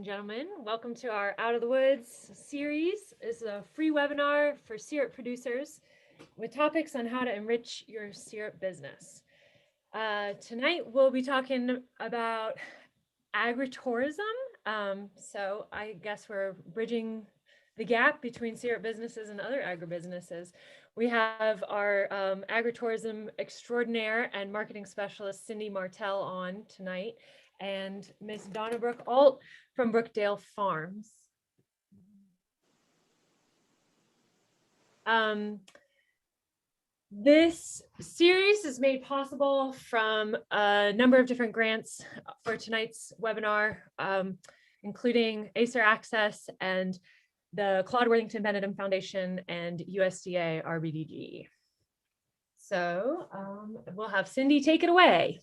gentlemen. Welcome to our Out of the Woods series. This is a free webinar for syrup producers with topics on how to enrich your syrup business. Tonight, we'll be talking about agritourism. So I guess we're bridging the gap between syrup businesses and other agribusinesses. We have our agritourism extraordinaire and marketing specialist, Cindy Martel, on tonight, and Miss Donna Brooke-Alt from Brookedale Farms. This series is made possible from a number of different grants for tonight's webinar, including ACER Access and the Claude Worthington Benedum Foundation and USDA RBDG. So we'll have Cindy take it away.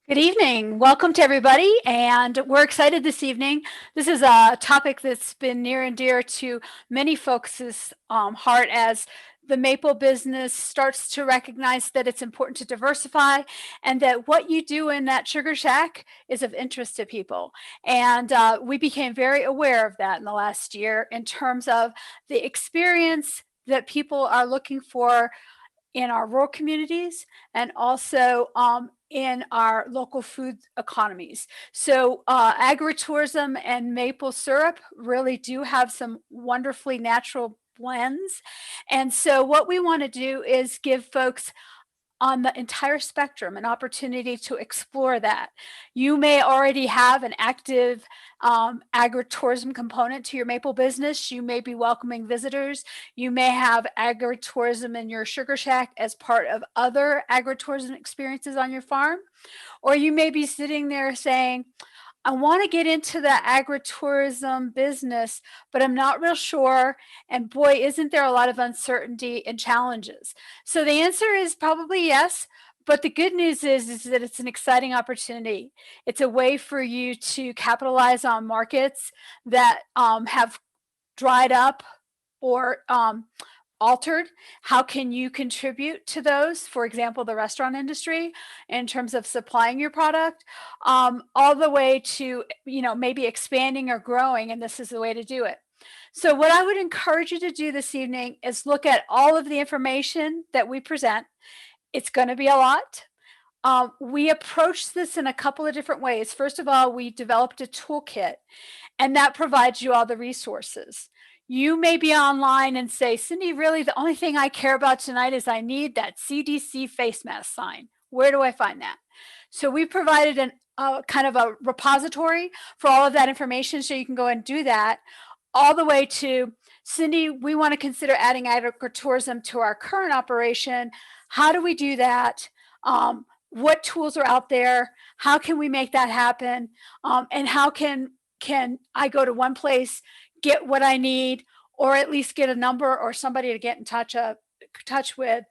Good evening. Welcome to everybody, and we're excited this evening. This is a topic that's been near and dear to many folks' heart as the maple business starts to recognize that it's important to diversify and that what you do in that sugar shack is of interest to people. And we became very aware of that in the last year in terms of the experience that people are looking for in our rural communities and also in our local food economies. So agritourism and maple syrup really do have some wonderfully natural blends. And so what we want to do is give folks on the entire spectrum an opportunity to explore that. You may already have an active agritourism component to your maple business. You may be welcoming visitors. You may have agritourism in your sugar shack as part of other agritourism experiences on your farm. Or you may be sitting there saying, I want to get into the agritourism business, but I'm not real sure. And boy, isn't there a lot of uncertainty and challenges? So the answer is probably yes. But the good news is that it's an exciting opportunity. It's a way for you to capitalize on markets that have dried up or altered. How can you contribute to those? For example, the restaurant industry in terms of supplying your product, all the way to, maybe expanding or growing, and this is the way to do it. So what I would encourage you to do this evening is look at all of the information that we present. It's going to be a lot. We approach this in a couple of different ways. First of all, we developed a toolkit, and that provides you all the resources. You may be online and say, Cindy, really the only thing I care about tonight is I need that CDC face mask sign. Where do I find that? So we provided kind of a repository for all of that information so you can go and do that, all the way to, Cindy, we want to consider adding agritourism to our current operation. How do we do that? What tools are out there? How can we make that happen? And how can I go to one place, get what I need, or at least get a number or somebody to get in touch with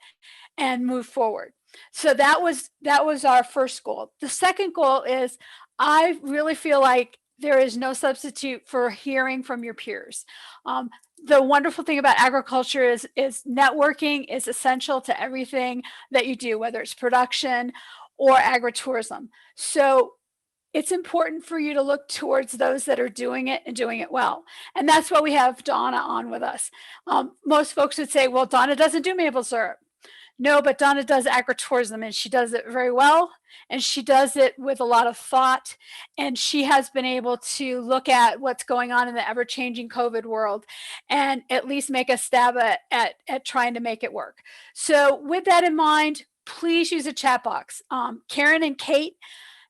and move forward. So that was our first goal. The second goal is I really feel like there is no substitute for hearing from your peers. The wonderful thing about agriculture is networking is essential to everything that you do, whether it's production or agritourism. So it's important for you to look towards those that are doing it and doing it well. And that's why we have Donna on with us. Most folks would say, well, Donna doesn't do maple syrup. No, but Donna does agritourism, and she does it very well, and she does it with a lot of thought, and she has been able to look at what's going on in the ever-changing COVID world and at least make a stab at trying to make it work. So with that in mind, please use a chat box. Karen and Kate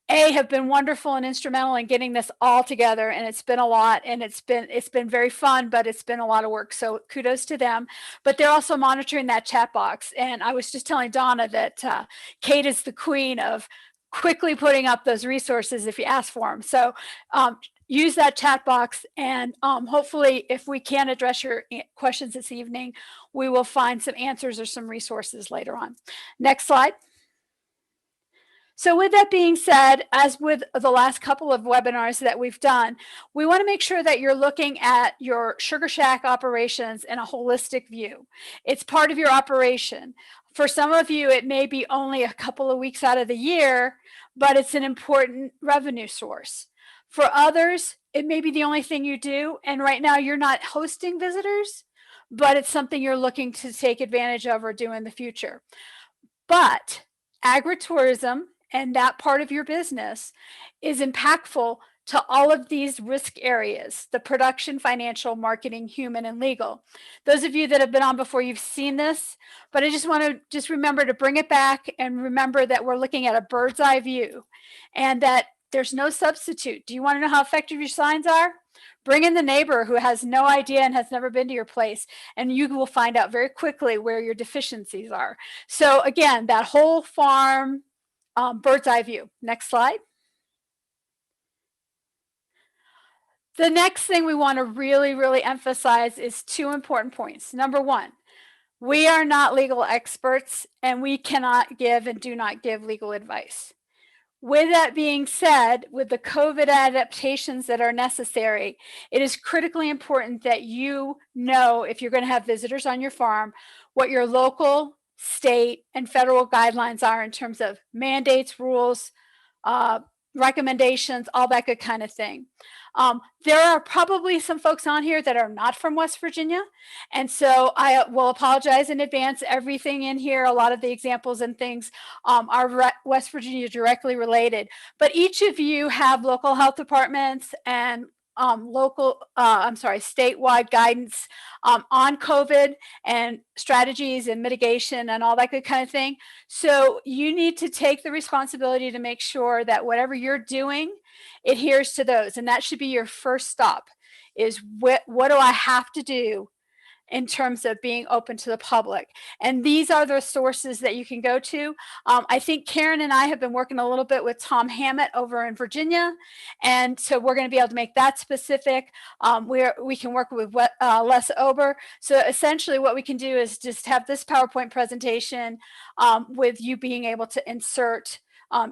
have been wonderful and instrumental in getting this all together, and it's been a lot, and it's been very fun, but it's been a lot of work. So kudos to them. But they're also monitoring that chat box. And I was just telling Donna that Kate is the queen of quickly putting up those resources if you ask for them. So use that chat box, and hopefully, if we can address your questions this evening, we will find some answers or some resources later on. Next slide. So with that being said, as with the last couple of webinars that we've done, we want to make sure that you're looking at your sugar shack operations in a holistic view. It's part of your operation. For some of you, it may be only a couple of weeks out of the year, but it's an important revenue source. For others, it may be the only thing you do. And right now you're not hosting visitors, but it's something you're looking to take advantage of or do in the future. But agritourism and that part of your business is impactful to all of these risk areas: the production, financial, marketing, human, and legal. Those of you that have been on before, you've seen this, but I just want to remember to bring it back and remember that we're looking at a bird's eye view and that there's no substitute. Do you want to know how effective your signs are? Bring in the neighbor who has no idea and has never been to your place, and you will find out very quickly where your deficiencies are. So again, that whole farm bird's eye view. Next slide. The next thing we want to really emphasize is two important points. Number one, we are not legal experts and we cannot give and do not give legal advice. With that being said, with the COVID adaptations that are necessary, it is critically important that you know, if you're going to have visitors on your farm, what your local, state, and federal guidelines are in terms of mandates, rules, recommendations, all that good kind of thing. There are probably some folks on here that are not from West Virginia. And so I will apologize in advance. Everything in here, a lot of the examples and things are West Virginia directly related. But each of you have local health departments and statewide guidance on COVID and strategies and mitigation and all that good kind of thing. So you need to take the responsibility to make sure that whatever you're doing adheres to those. And that should be your first stop, is what do I have to do in terms of being open to the public? And these are the sources that you can go to. I think Karen and I have been working a little bit with Tom Hammett over in Virginia. And so we're going to be able to make that specific. We can work with Les Ober. So essentially what we can do is just have this PowerPoint presentation with you being able to insert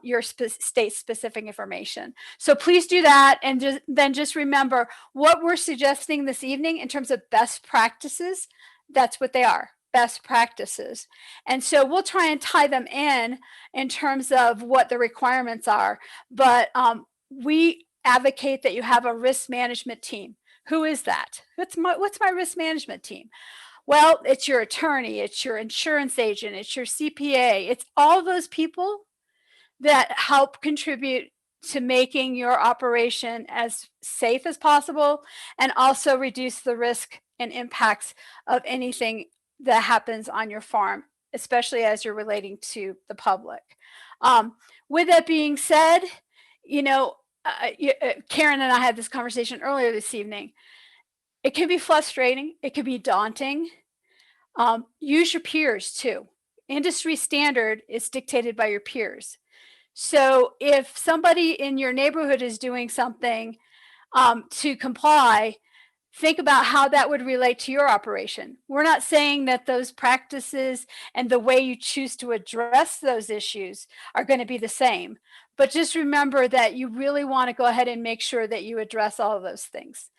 your state specific information. So please do that. And then just remember what we're suggesting this evening in terms of best practices. That's what they are, best practices. And so we'll try and tie them in terms of what the requirements are. But we advocate that you have a risk management team. Who is that? What's my risk management team? Well, it's your attorney, it's your insurance agent, it's your CPA, it's all those people that help contribute to making your operation as safe as possible and also reduce the risk and impacts of anything that happens on your farm, especially as you're relating to the public. With that being said, Karen and I had this conversation earlier this evening. It can be frustrating. It can be daunting. Use your peers too. Industry standard is dictated by your peers. So if somebody in your neighborhood is doing something to comply, think about how that would relate to your operation. We're not saying that those practices and the way you choose to address those issues are going to be the same, but just remember that you really want to go ahead and make sure that you address all of those things.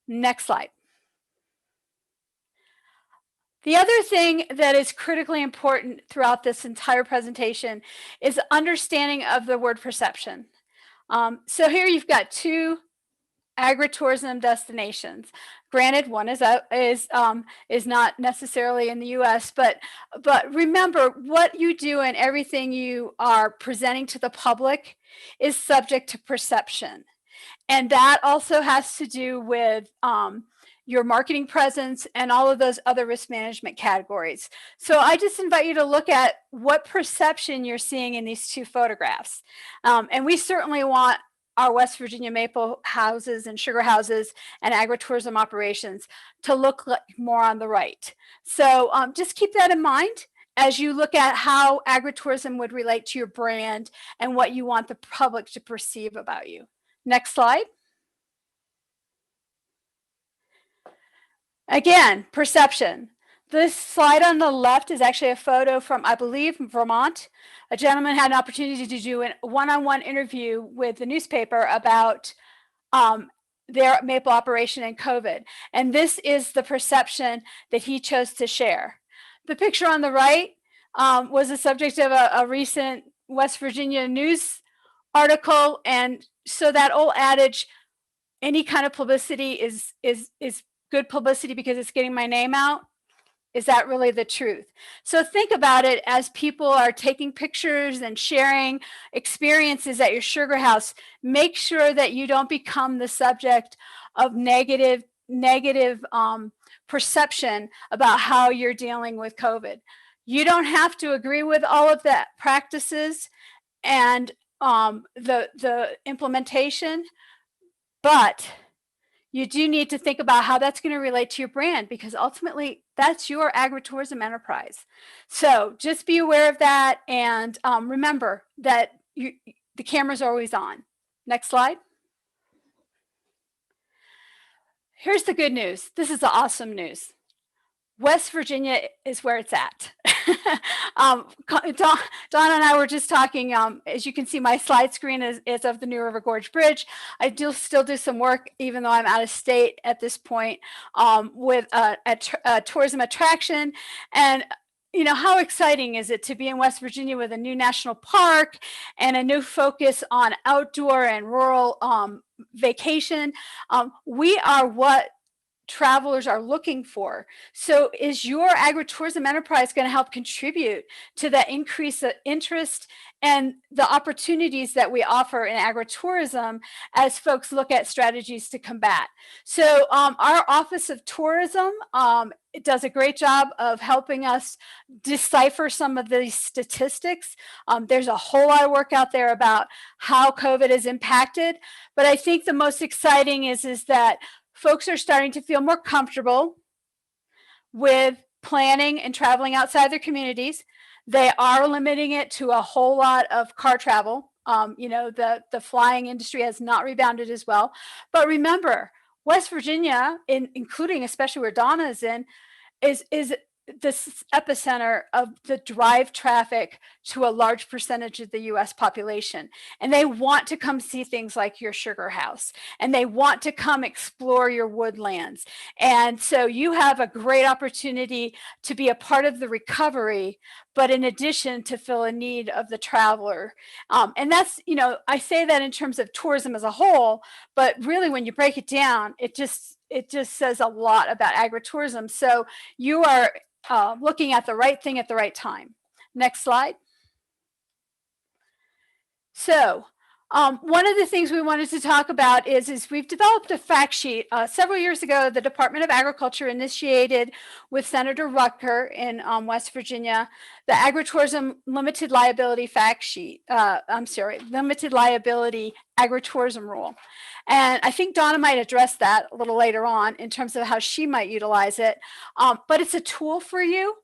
Next slide. The other thing that is critically important throughout this entire presentation is understanding of the word perception. So here you've got two agritourism destinations. Granted, one is not necessarily in the U.S., but remember, what you do and everything you are presenting to the public is subject to perception, and that also has to do with your marketing presence and all of those other risk management categories. So I just invite you to look at what perception you're seeing in these two photographs. And we certainly want our West Virginia maple houses and sugar houses and agritourism operations to look like more on the right. So just keep that in mind as you look at how agritourism would relate to your brand and what you want the public to perceive about you. Next slide. Again, perception. This slide on the left is actually a photo from, I believe, Vermont. A gentleman had an opportunity to do a one-on-one interview with the newspaper about their maple operation and COVID. And this is the perception that he chose to share. The picture on the right, was the subject of a recent West Virginia news article. And so that old adage, any kind of publicity is good publicity because it's getting my name out. Is that really the truth? So think about it as people are taking pictures and sharing experiences at your sugar house. Make sure that you don't become the subject of negative perception about how you're dealing with COVID. You don't have to agree with all of that practices and the implementation, but you do need to think about how that's going to relate to your brand, because ultimately that's your agritourism enterprise. So just be aware of that, and remember that the camera's always on. Next slide. Here's the good news. This is the awesome news. West Virginia is where it's at. Donna and I were just talking. As you can see, my slide screen is of the New River Gorge Bridge. I still do some work, even though I'm out of state at this point, with a tourism attraction. And how exciting is it to be in West Virginia with a new national park and a new focus on outdoor and rural vacation? We are what travelers are looking for. So is your agritourism enterprise going to help contribute to the increase of interest and the opportunities that we offer in agritourism as folks look at strategies to combat? So our Office of Tourism it does a great job of helping us decipher some of these statistics. There's a whole lot of work out there about how COVID has impacted, but I think the most exciting is that folks are starting to feel more comfortable with planning and traveling outside their communities. They are limiting it to a whole lot of car travel. The flying industry has not rebounded as well. But remember, West Virginia, including especially where Donna is in, is this epicenter of the drive traffic to a large percentage of the US population. And they want to come see things like your sugar house, and they want to come explore your woodlands. And so you have a great opportunity to be a part of the recovery, but in addition to fill a need of the traveler. And that's, I say that in terms of tourism as a whole, but really when you break it down, it just says a lot about agritourism. So you are looking at the right thing at the right time. Next slide. So one of the things we wanted to talk about is we've developed a fact sheet. Several years ago, the Department of Agriculture initiated with Senator Rutger in West Virginia, the Agritourism Limited Liability fact sheet. Limited Liability Agritourism Rule. And I think Donna might address that a little later on in terms of how she might utilize it. But it's a tool for you.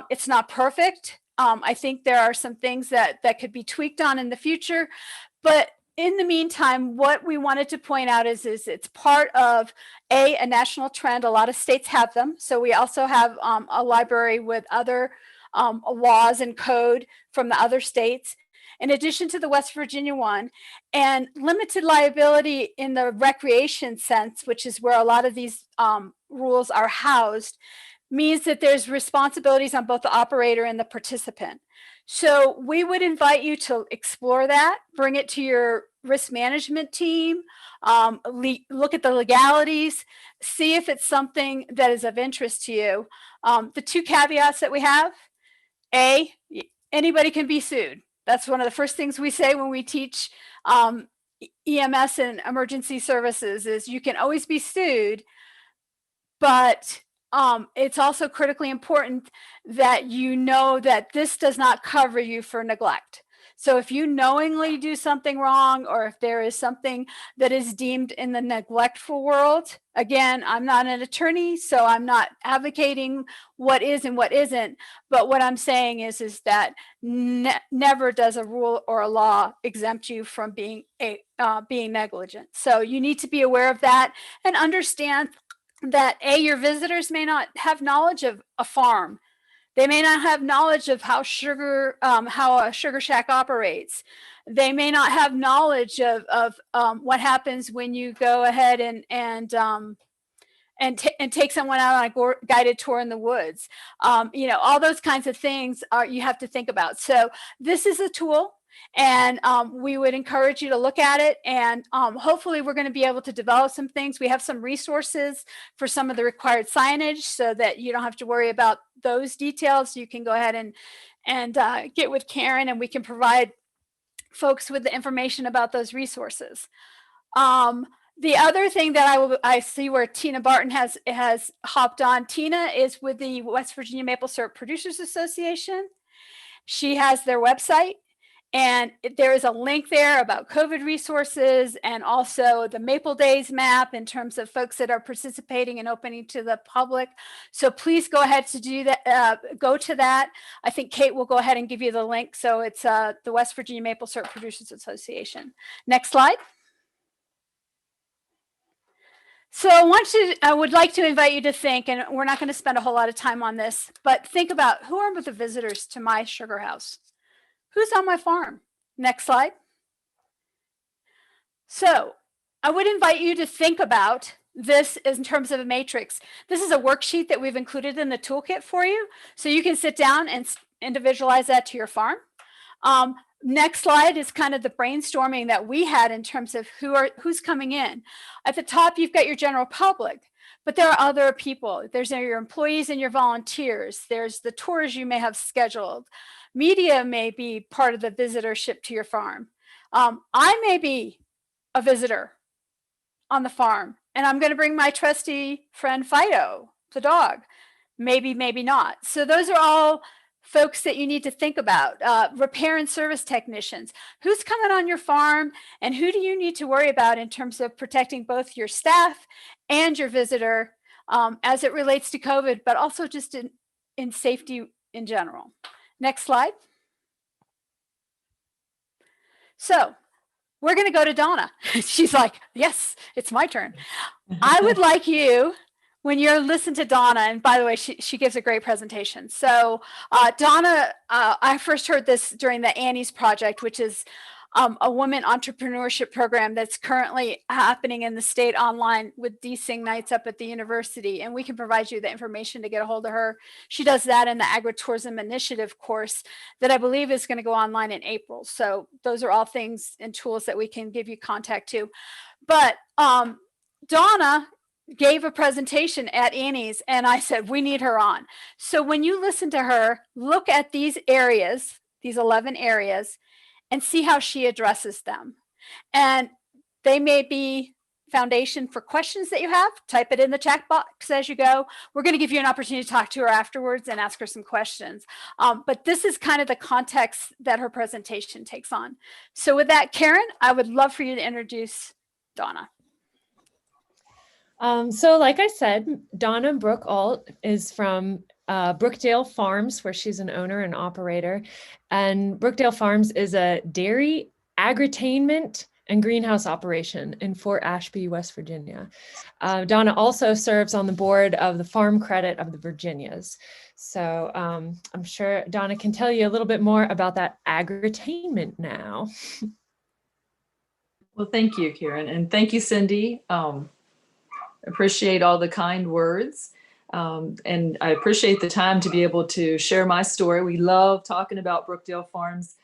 It's not perfect. I think there are some things that could be tweaked on in the future. But in the meantime, what we wanted to point out is it's part of a national trend. A lot of states have them. So we also have a library with other laws and code from the other states, in addition to the West Virginia one. And limited liability in the recreation sense, which is where a lot of these rules are housed, means that there's responsibilities on both the operator and the participant. So we would invite you to explore that, bring it to your risk management team, look at the legalities, see if it's something that is of interest to you. The two caveats that we have: A, anybody can be sued. That's one of the first things we say when we teach EMS and emergency services is you can always be sued, but it's also critically important that you know that this does not cover you for neglect. So if you knowingly do something wrong, or if there is something that is deemed in the neglectful world, again, I'm not an attorney, so I'm not advocating what is and what isn't. But what I'm saying is that never does a rule or a law exempt you from being negligent. So you need to be aware of that and understand that your visitors may not have knowledge of a farm. They may not have knowledge of how a sugar shack operates. They may not have knowledge of what happens when you go ahead and and take someone out on a guided tour in the woods. All those kinds of things you have to think about. So this is a tool, and we would encourage you to look at it, and hopefully we're going to be able to develop some things. We have some resources for some of the required signage so that you don't have to worry about those details. You can go ahead and get with Karen, and we can provide folks with the information about those resources. The other thing that I see where Tina Barton has hopped on. Tina is with the West Virginia Maple Syrup Producers Association. She has their website, and there is a link there about COVID resources and also the Maple Days map in terms of folks that are participating and opening to the public. So please go ahead to do that. Go to that. I think Kate will go ahead and give you the link. So it's the West Virginia Maple Syrup Producers Association. Next slide. So I would like to invite you to think, and we're not going to spend a whole lot of time on this, but think about who are the visitors to my sugar house? Who's on my farm? Next slide. So I would invite you to think about this in terms of a matrix. This is a worksheet that we've included in the toolkit for you, so you can sit down and individualize that to your farm. Next slide is kind of the brainstorming that we had in terms of who's coming in. At the top, you've got your general public, but there are other people. There's your employees and your volunteers. There's the tours you may have scheduled. Media may be part of the visitorship to your farm. I may be a visitor on the farm, and I'm going to bring my trusty friend Fido, the dog. Maybe, maybe not. So those are all folks that you need to think about. Repair and service technicians. Who's coming on your farm, and who do you need to worry about in terms of protecting both your staff and your visitor as it relates to COVID, but also just in safety in general. Next slide. So we're going to go to Donna. She's like, yes, it's my turn. I would like you, when you're listening to Donna, and by the way, she gives a great presentation. So Donna, I first heard this during the Annie's Project, which is a women entrepreneurship program that's currently happening in the state online with desing nights up at the university. And we can provide you the information to get a hold of her. She does that in the Agritourism Initiative course that I believe is going to go online in April. So those are all things and tools that we can give you contact to. But Donna gave a presentation at Annie's, and I said, we need her on. So when you listen to her, look at these areas, these 11 areas, and see how she addresses them. And they may be foundation for questions that you have. Type it in the chat box as you go. We're going to give you an opportunity to talk to her afterwards and ask her some questions. But this is kind of the context that her presentation takes on. So with that, Karen, I would love for you to introduce Donna. So like I said, Donna Brooke-Alt is from Brookedale Farms, where she's an owner and operator. And Brookedale Farms is a dairy, agritainment, and greenhouse operation in Fort Ashby, West Virginia. Donna also serves on the board of the Farm Credit of the Virginias. So I'm sure Donna can tell you a little bit more about that agritainment now. Well, thank you, Karen. And thank you, Cindy. Appreciate all the kind words. And I appreciate the time to be able to share my story. We love talking about Brookedale Farms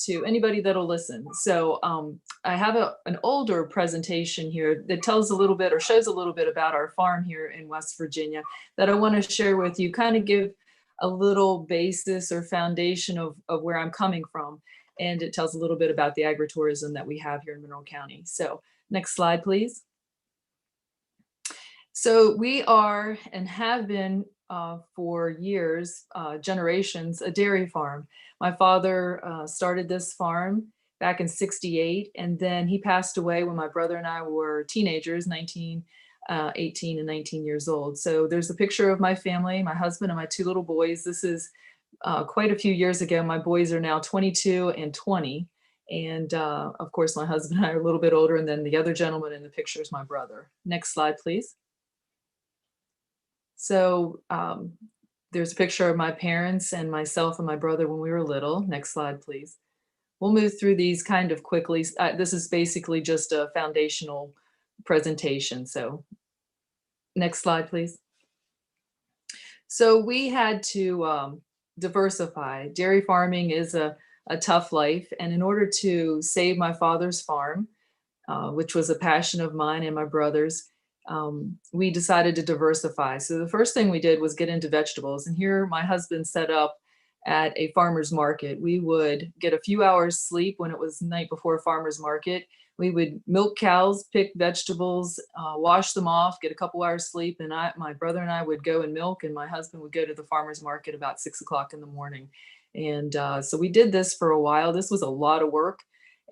to anybody that'll listen. So I have an older presentation here that tells a little bit or shows a little bit about our farm here in West Virginia that I want to share with you, kind of give a little basis or foundation of where I'm coming from. And it tells a little bit about the agritourism that we have here in Monroe County. So next slide, please. So we are and have been for years, generations, a dairy farm. My father started this farm back in '68, and then he passed away when my brother and I were teenagers, 18 and 19 years old. So there's a picture of my family, my husband and my two little boys. This is quite a few years ago. My boys are now 22 and 20. And of course, my husband and I are a little bit older, and then the other gentleman in the picture is my brother. Next slide, please. So there's a picture of my parents and myself and my brother when we were little. Next slide, please. We'll move through these kind of quickly. This is basically just a foundational presentation. So Next slide, please. So we had to diversify. Dairy farming is a tough life. And in order to save my father's farm, which was a passion of mine and my brother's, we decided to diversify. So the first thing we did was get into vegetables. And here my husband set up at a farmer's market. We would get a few hours sleep when it was night before a farmer's market. We would milk cows, pick vegetables, wash them off, get a couple hours sleep. And my brother and I would go and milk, and my husband would go to the farmer's market about 6 o'clock in the morning. And so we did this for a while. This was a lot of work.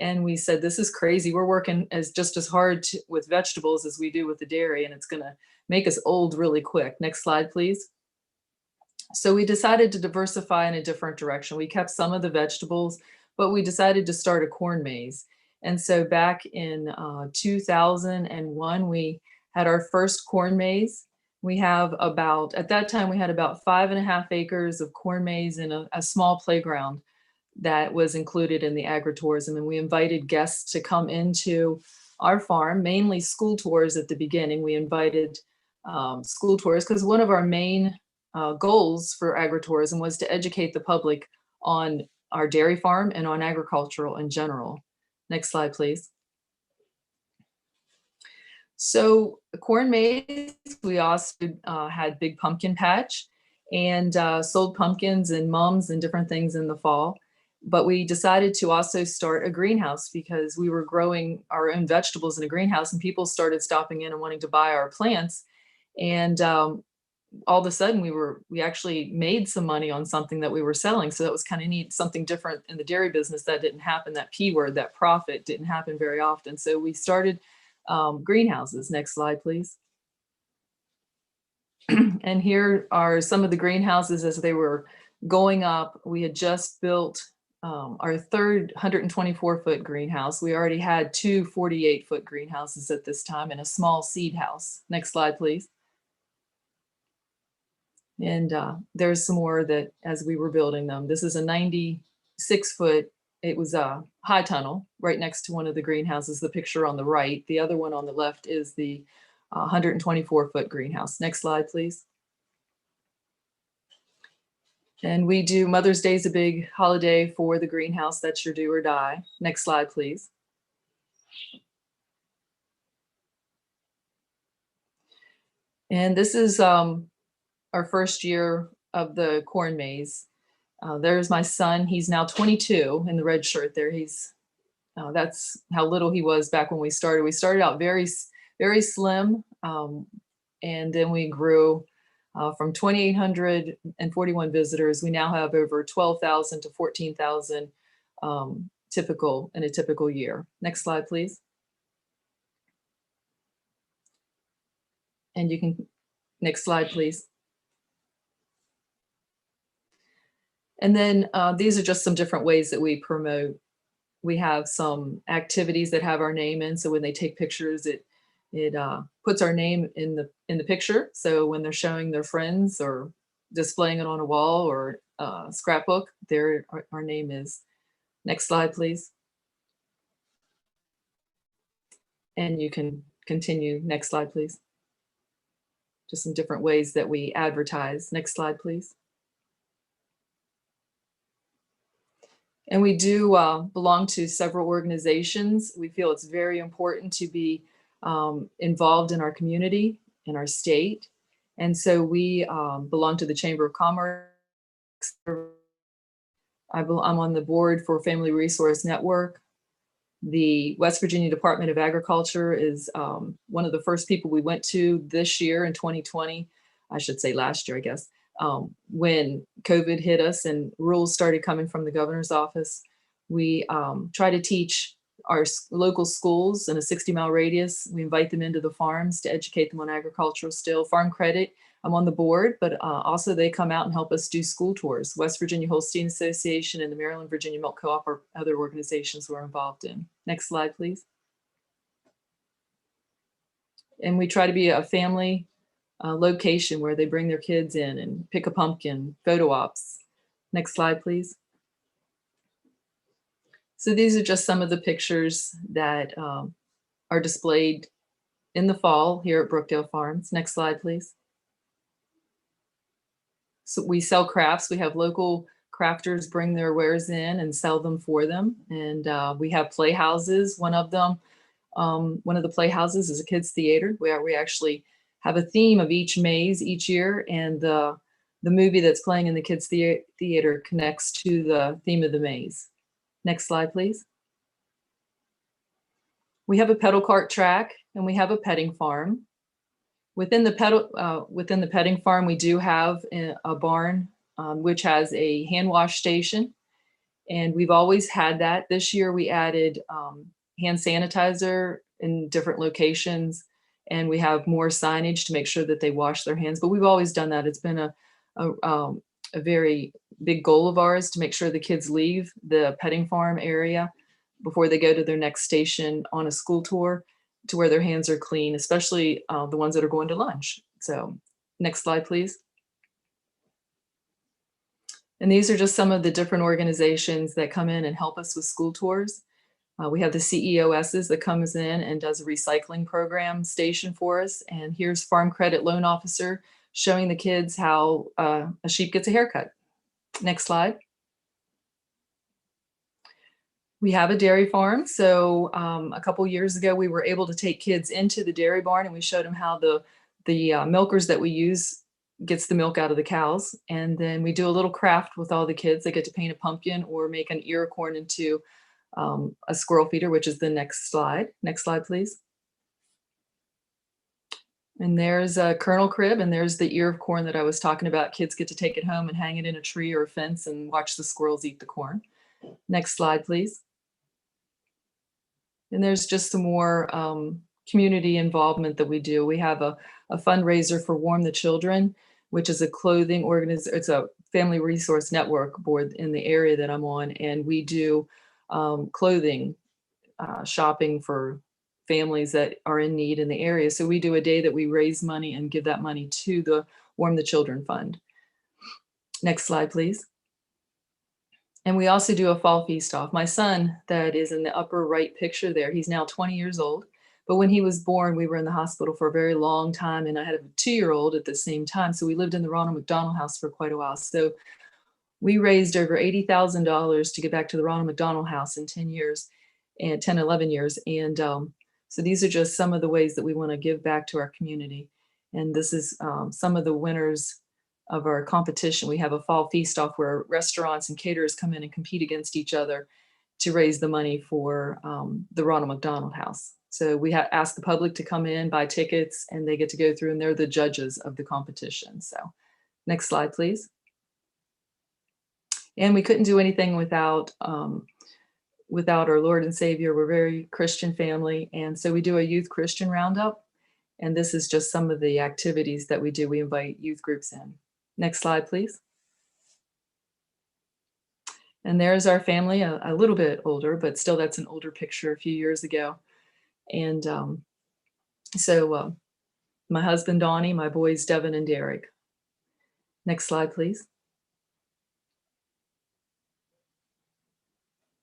And we said, this is crazy. We're working just as hard with vegetables as we do with the dairy, and it's going to make us old really quick. Next slide, please. So we decided to diversify in a different direction. We kept some of the vegetables, but we decided to start a corn maze. And so back in 2001, we had our first corn maze. We have at that time, we had about 5.5 acres of corn maze and a small playground that was included in the agritourism. And we invited guests to come into our farm, mainly school tours at the beginning. We invited school tours because one of our main goals for agritourism was to educate the public on our dairy farm and on agricultural in general. Next slide, please. So corn maze, we also had big pumpkin patch and sold pumpkins and mums and different things in the fall. But we decided to also start a greenhouse because we were growing our own vegetables in a greenhouse, and people started stopping in and wanting to buy our plants. And all of a sudden we actually made some money on something that we were selling. So that was kind of neat, something different in the dairy business that didn't happen. That P word, that profit, didn't happen very often. So we started greenhouses. Next slide, please. And here are some of the greenhouses as they were going up. We had just built our third 124-foot greenhouse. We already had two 48-foot greenhouses at this time and a small seed house. Next slide, please. And there's some more that as we were building them. This is a 96-foot, it was a high tunnel right next to one of the greenhouses, the picture on the right. The other one on the left is the 124-foot greenhouse. Next slide, please. And we do, Mother's Day is a big holiday for the greenhouse. That's your do or die. Next slide, please. And this is our first year of the corn maze. There's my son. He's now 22 in the red shirt there. That's how little he was back when we started. We started out very, very slim, and then we grew from 2,841 visitors. We now have over 12,000 to 14,000 typical in a typical year. Next slide, please. And you can, next slide, please. And then these are just some different ways that we promote. We have some activities that have our name in. So when they take pictures, it puts our name in the picture. So when they're showing their friends or displaying it on a wall or scrapbook, there our name is. Next slide, please. And you can continue. Next slide, please. Just some different ways that we advertise. Next slide, please. And we do belong to several organizations. We feel it's very important to be involved in our community, in our state. And so we belong to the Chamber of Commerce. I'm on the board for Family Resource Network. The West Virginia Department of Agriculture is one of the first people we went to this year in 2020. I should say last year, I guess. When COVID hit us and rules started coming from the governor's office, we try to teach our local schools in a 60-mile radius. We invite them into the farms to educate them on agricultural still. Farm Credit, I'm on the board, but also they come out and help us do school tours. West Virginia Holstein Association and the Maryland Virginia Milk Co-op are other organizations we're involved in. Next slide, please. And we try to be a family location where they bring their kids in and pick a pumpkin, photo ops. Next slide, please. So these are just some of the pictures that are displayed in the fall here at Brookedale Farms. Next slide, please. So we sell crafts. We have local crafters bring their wares in and sell them for them. And we have playhouses. One of the playhouses is a kids' theater where we actually have a theme of each maze each year, and the movie that's playing in the kids' theater connects to the theme of the maze. Next slide, please. We have a pedal cart track and we have a petting farm. Within the petting farm, we do have a barn which has a hand wash station, and we've always had that. This year we added hand sanitizer in different locations, and we have more signage to make sure that they wash their hands. But we've always done that. It's been a very big goal of ours to make sure the kids leave the petting farm area before they go to their next station on a school tour to where their hands are clean, especially the ones that are going to lunch. So next slide, please. And these are just some of the different organizations that come in and help us with school tours. We have the CEOSs that comes in and does a recycling program station for us. And here's Farm Credit Loan Officer showing the kids how a sheep gets a haircut. Next slide. We have a dairy farm. So a couple years ago, we were able to take kids into the dairy barn and we showed them how the milkers that we use gets the milk out of the cows. And then we do a little craft with all the kids. They get to paint a pumpkin or make an ear of corn into a squirrel feeder, which is the next slide. Next slide, please. And there's a kernel crib, and there's the ear of corn that I was talking about. Kids get to take it home and hang it in a tree or a fence and watch the squirrels eat the corn. Next slide, please. And there's just some more community involvement that we do. We have a fundraiser for Warm the Children, which is a clothing organization. It's a family resource network board in the area that I'm on. And we do clothing shopping for families that are in need in the area. So we do a day that we raise money and give that money to the Warm the Children Fund. Next slide, please. And we also do a fall feast off. My son that is in the upper right picture there, he's now 20 years old. But when he was born, we were in the hospital for a very long time. And I had a 2-year-old at the same time. So we lived in the Ronald McDonald House for quite a while. So we raised over $80,000 to get back to the Ronald McDonald House in 10 years and 10, 11 years. And so these are just some of the ways that we want to give back to our community. And this is some of the winners of our competition. We have a fall feast off where restaurants and caterers come in and compete against each other to raise the money for the Ronald McDonald House. So we ask the public to come in, buy tickets, and they get to go through, and they're the judges of the competition. So next slide, please. And we couldn't do anything without our Lord and Savior. We're a very Christian family. And so we do a youth Christian roundup. And this is just some of the activities that we do. We invite youth groups in. Next slide, please. And there's our family, a little bit older, but still that's an older picture a few years ago. And so my husband, Donnie, my boys, Devin and Derek. Next slide, please.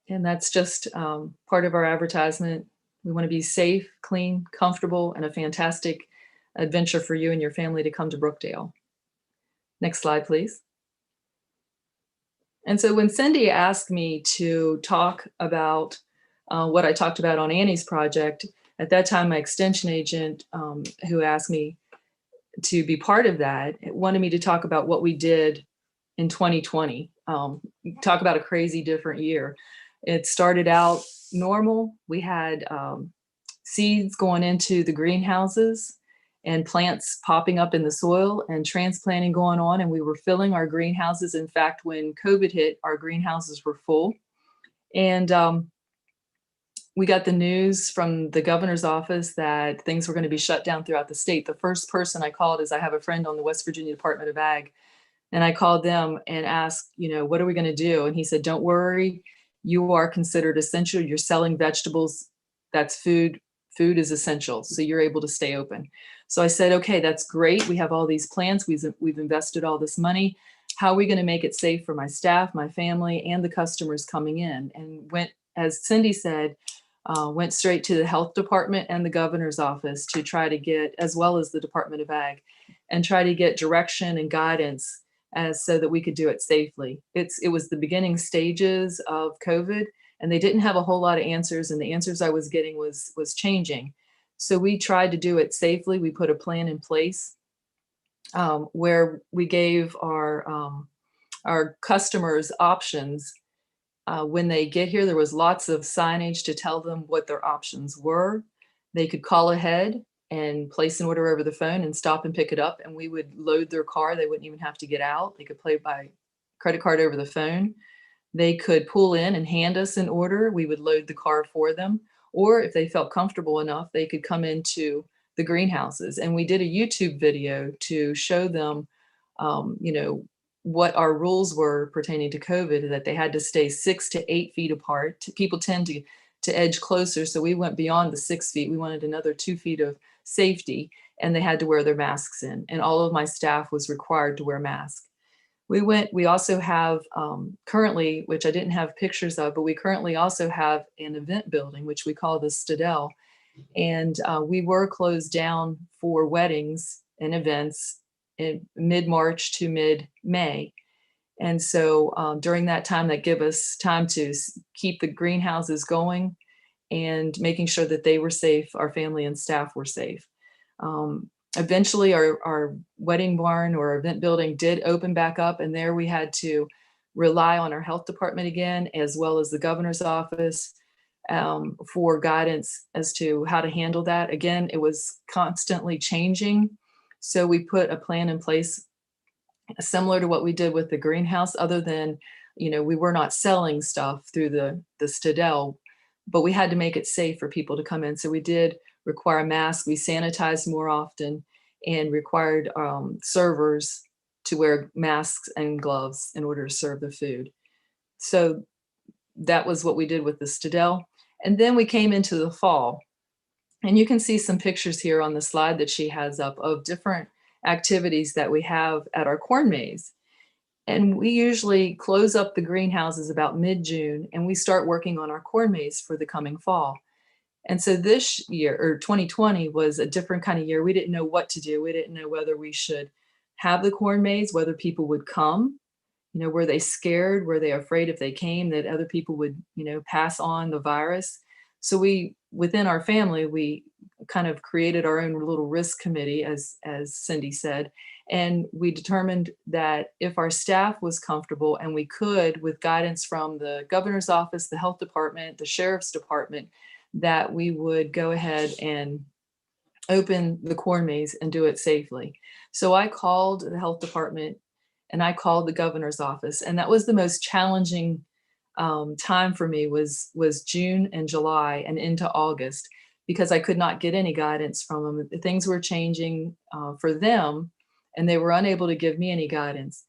And that's just part of our advertisement. We want to be safe, clean, comfortable, and a fantastic adventure for you and your family to come to Brookedale. Next slide, please. And so when Cindy asked me to talk about what I talked about on Annie's project, at that time, my extension agent who asked me to be part of that wanted me to talk about what we did in 2020. Talk about a crazy different year. It started out normal. We had seeds going into the greenhouses and plants popping up in the soil and transplanting going on. And we were filling our greenhouses. In fact, when COVID hit, our greenhouses were full. And we got the news from the governor's office that things were going to be shut down throughout the state. The first person I called is I have a friend on the West Virginia Department of Ag. And I called them and asked, what are we going to do? And he said, don't worry. You are considered essential. You're selling vegetables. That's food. Food is essential. So you're able to stay open. So I said, okay, that's great. We have all these plans. We've invested all this money. How are we going to make it safe for my staff, my family, and the customers coming in? And as Cindy said, went straight to the health department and the governor's office to try to get, as well as the Department of Ag, and try to get direction and guidance as so that we could do it safely. It was the beginning stages of COVID, and they didn't have a whole lot of answers, and the answers I was getting was changing. So we tried to do it safely. We put a plan in place where we gave our customers options. When they get here, there was lots of signage to tell them what their options were. They could call ahead and place an order over the phone and stop and pick it up, and we would load their car. They wouldn't even have to get out. They could pay by credit card over the phone. They could pull in and hand us an order. We would load the car for them. Or if they felt comfortable enough, they could come into the greenhouses. And we did a YouTube video to show them, what our rules were pertaining to COVID, that they had to stay 6 to 8 feet apart. People tend to edge closer. So we went beyond the 6 feet. We wanted another 2 feet of safety, and they had to wear their masks in. And all of my staff was required to wear masks. We also have currently, which I didn't have pictures of, but we currently also have an event building, which we call the Stadell. And we were closed down for weddings and events in mid-March to mid-May. And so during that time, that gave us time to keep the greenhouses going and making sure that they were safe, our family and staff were safe. Eventually, our wedding barn or event building did open back up, and there we had to rely on our health department again, as well as the governor's office for guidance as to how to handle that. Again, it was constantly changing. So we put a plan in place similar to what we did with the greenhouse, other than, we were not selling stuff through the Stadell, but we had to make it safe for people to come in. So we did require masks. We sanitized more often and required servers to wear masks and gloves in order to serve the food. So that was what we did with the Stadell. And then we came into the fall. And you can see some pictures here on the slide that she has up of different activities that we have at our corn maze. And we usually close up the greenhouses about mid-June, and we start working on our corn maze for the coming fall. And so this year, or 2020, was a different kind of year. We didn't know what to do. We didn't know whether we should have the corn maze, whether people would come. Were they scared? Were they afraid if they came that other people would, pass on the virus? So within our family, we kind of created our own little risk committee, as Cindy said, and we determined that if our staff was comfortable and we could, with guidance from the governor's office, the health department, the sheriff's department, that we would go ahead and open the corn maze and do it safely. So I called the health department and I called the governor's office, and that was the most challenging time for me was June and July and into August, because I could not get any guidance from them. Things were changing for them, and they were unable to give me any guidance.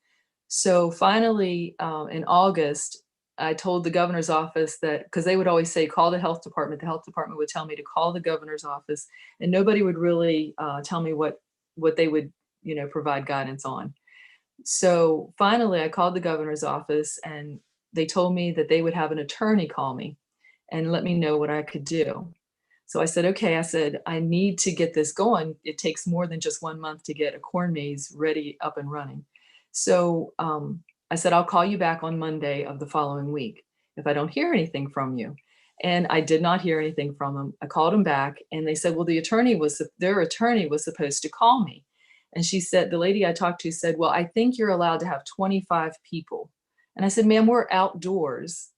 So finally, in August, I told the governor's office that, because they would always say, call the health department. The health department would tell me to call the governor's office, and nobody would really tell me what they would, provide guidance on. So finally, I called the governor's office, and they told me that they would have an attorney call me and let me know what I could do. So I said, okay, I said, I need to get this going. It takes more than just 1 month to get a corn maze ready, up and running. So I said, I'll call you back on Monday of the following week if I don't hear anything from you. And I did not hear anything from them. I called them back, and they said, well, their attorney was supposed to call me. And she said, the lady I talked to said, well, I think you're allowed to have 25 people. And I said, ma'am, we're outdoors.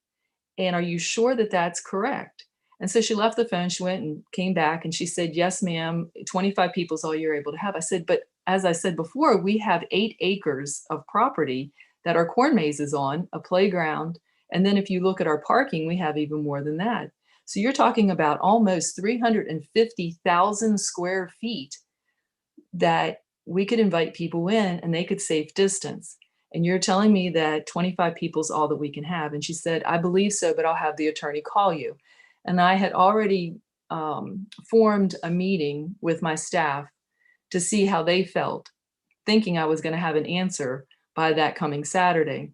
And are you sure that that's correct? And so she left the phone, she went and came back, and she said, yes, ma'am, 25 people is all you're able to have. I said, but as I said before, we have 8 acres of property that our corn maze is on, a playground. And then if you look at our parking, we have even more than that. So you're talking about almost 350,000 square feet that we could invite people in and they could safe distance. And you're telling me that 25 people is all that we can have. And she said, I believe so, but I'll have the attorney call you. And I had already formed a meeting with my staff to see how they felt, thinking I was going to have an answer by that coming Saturday.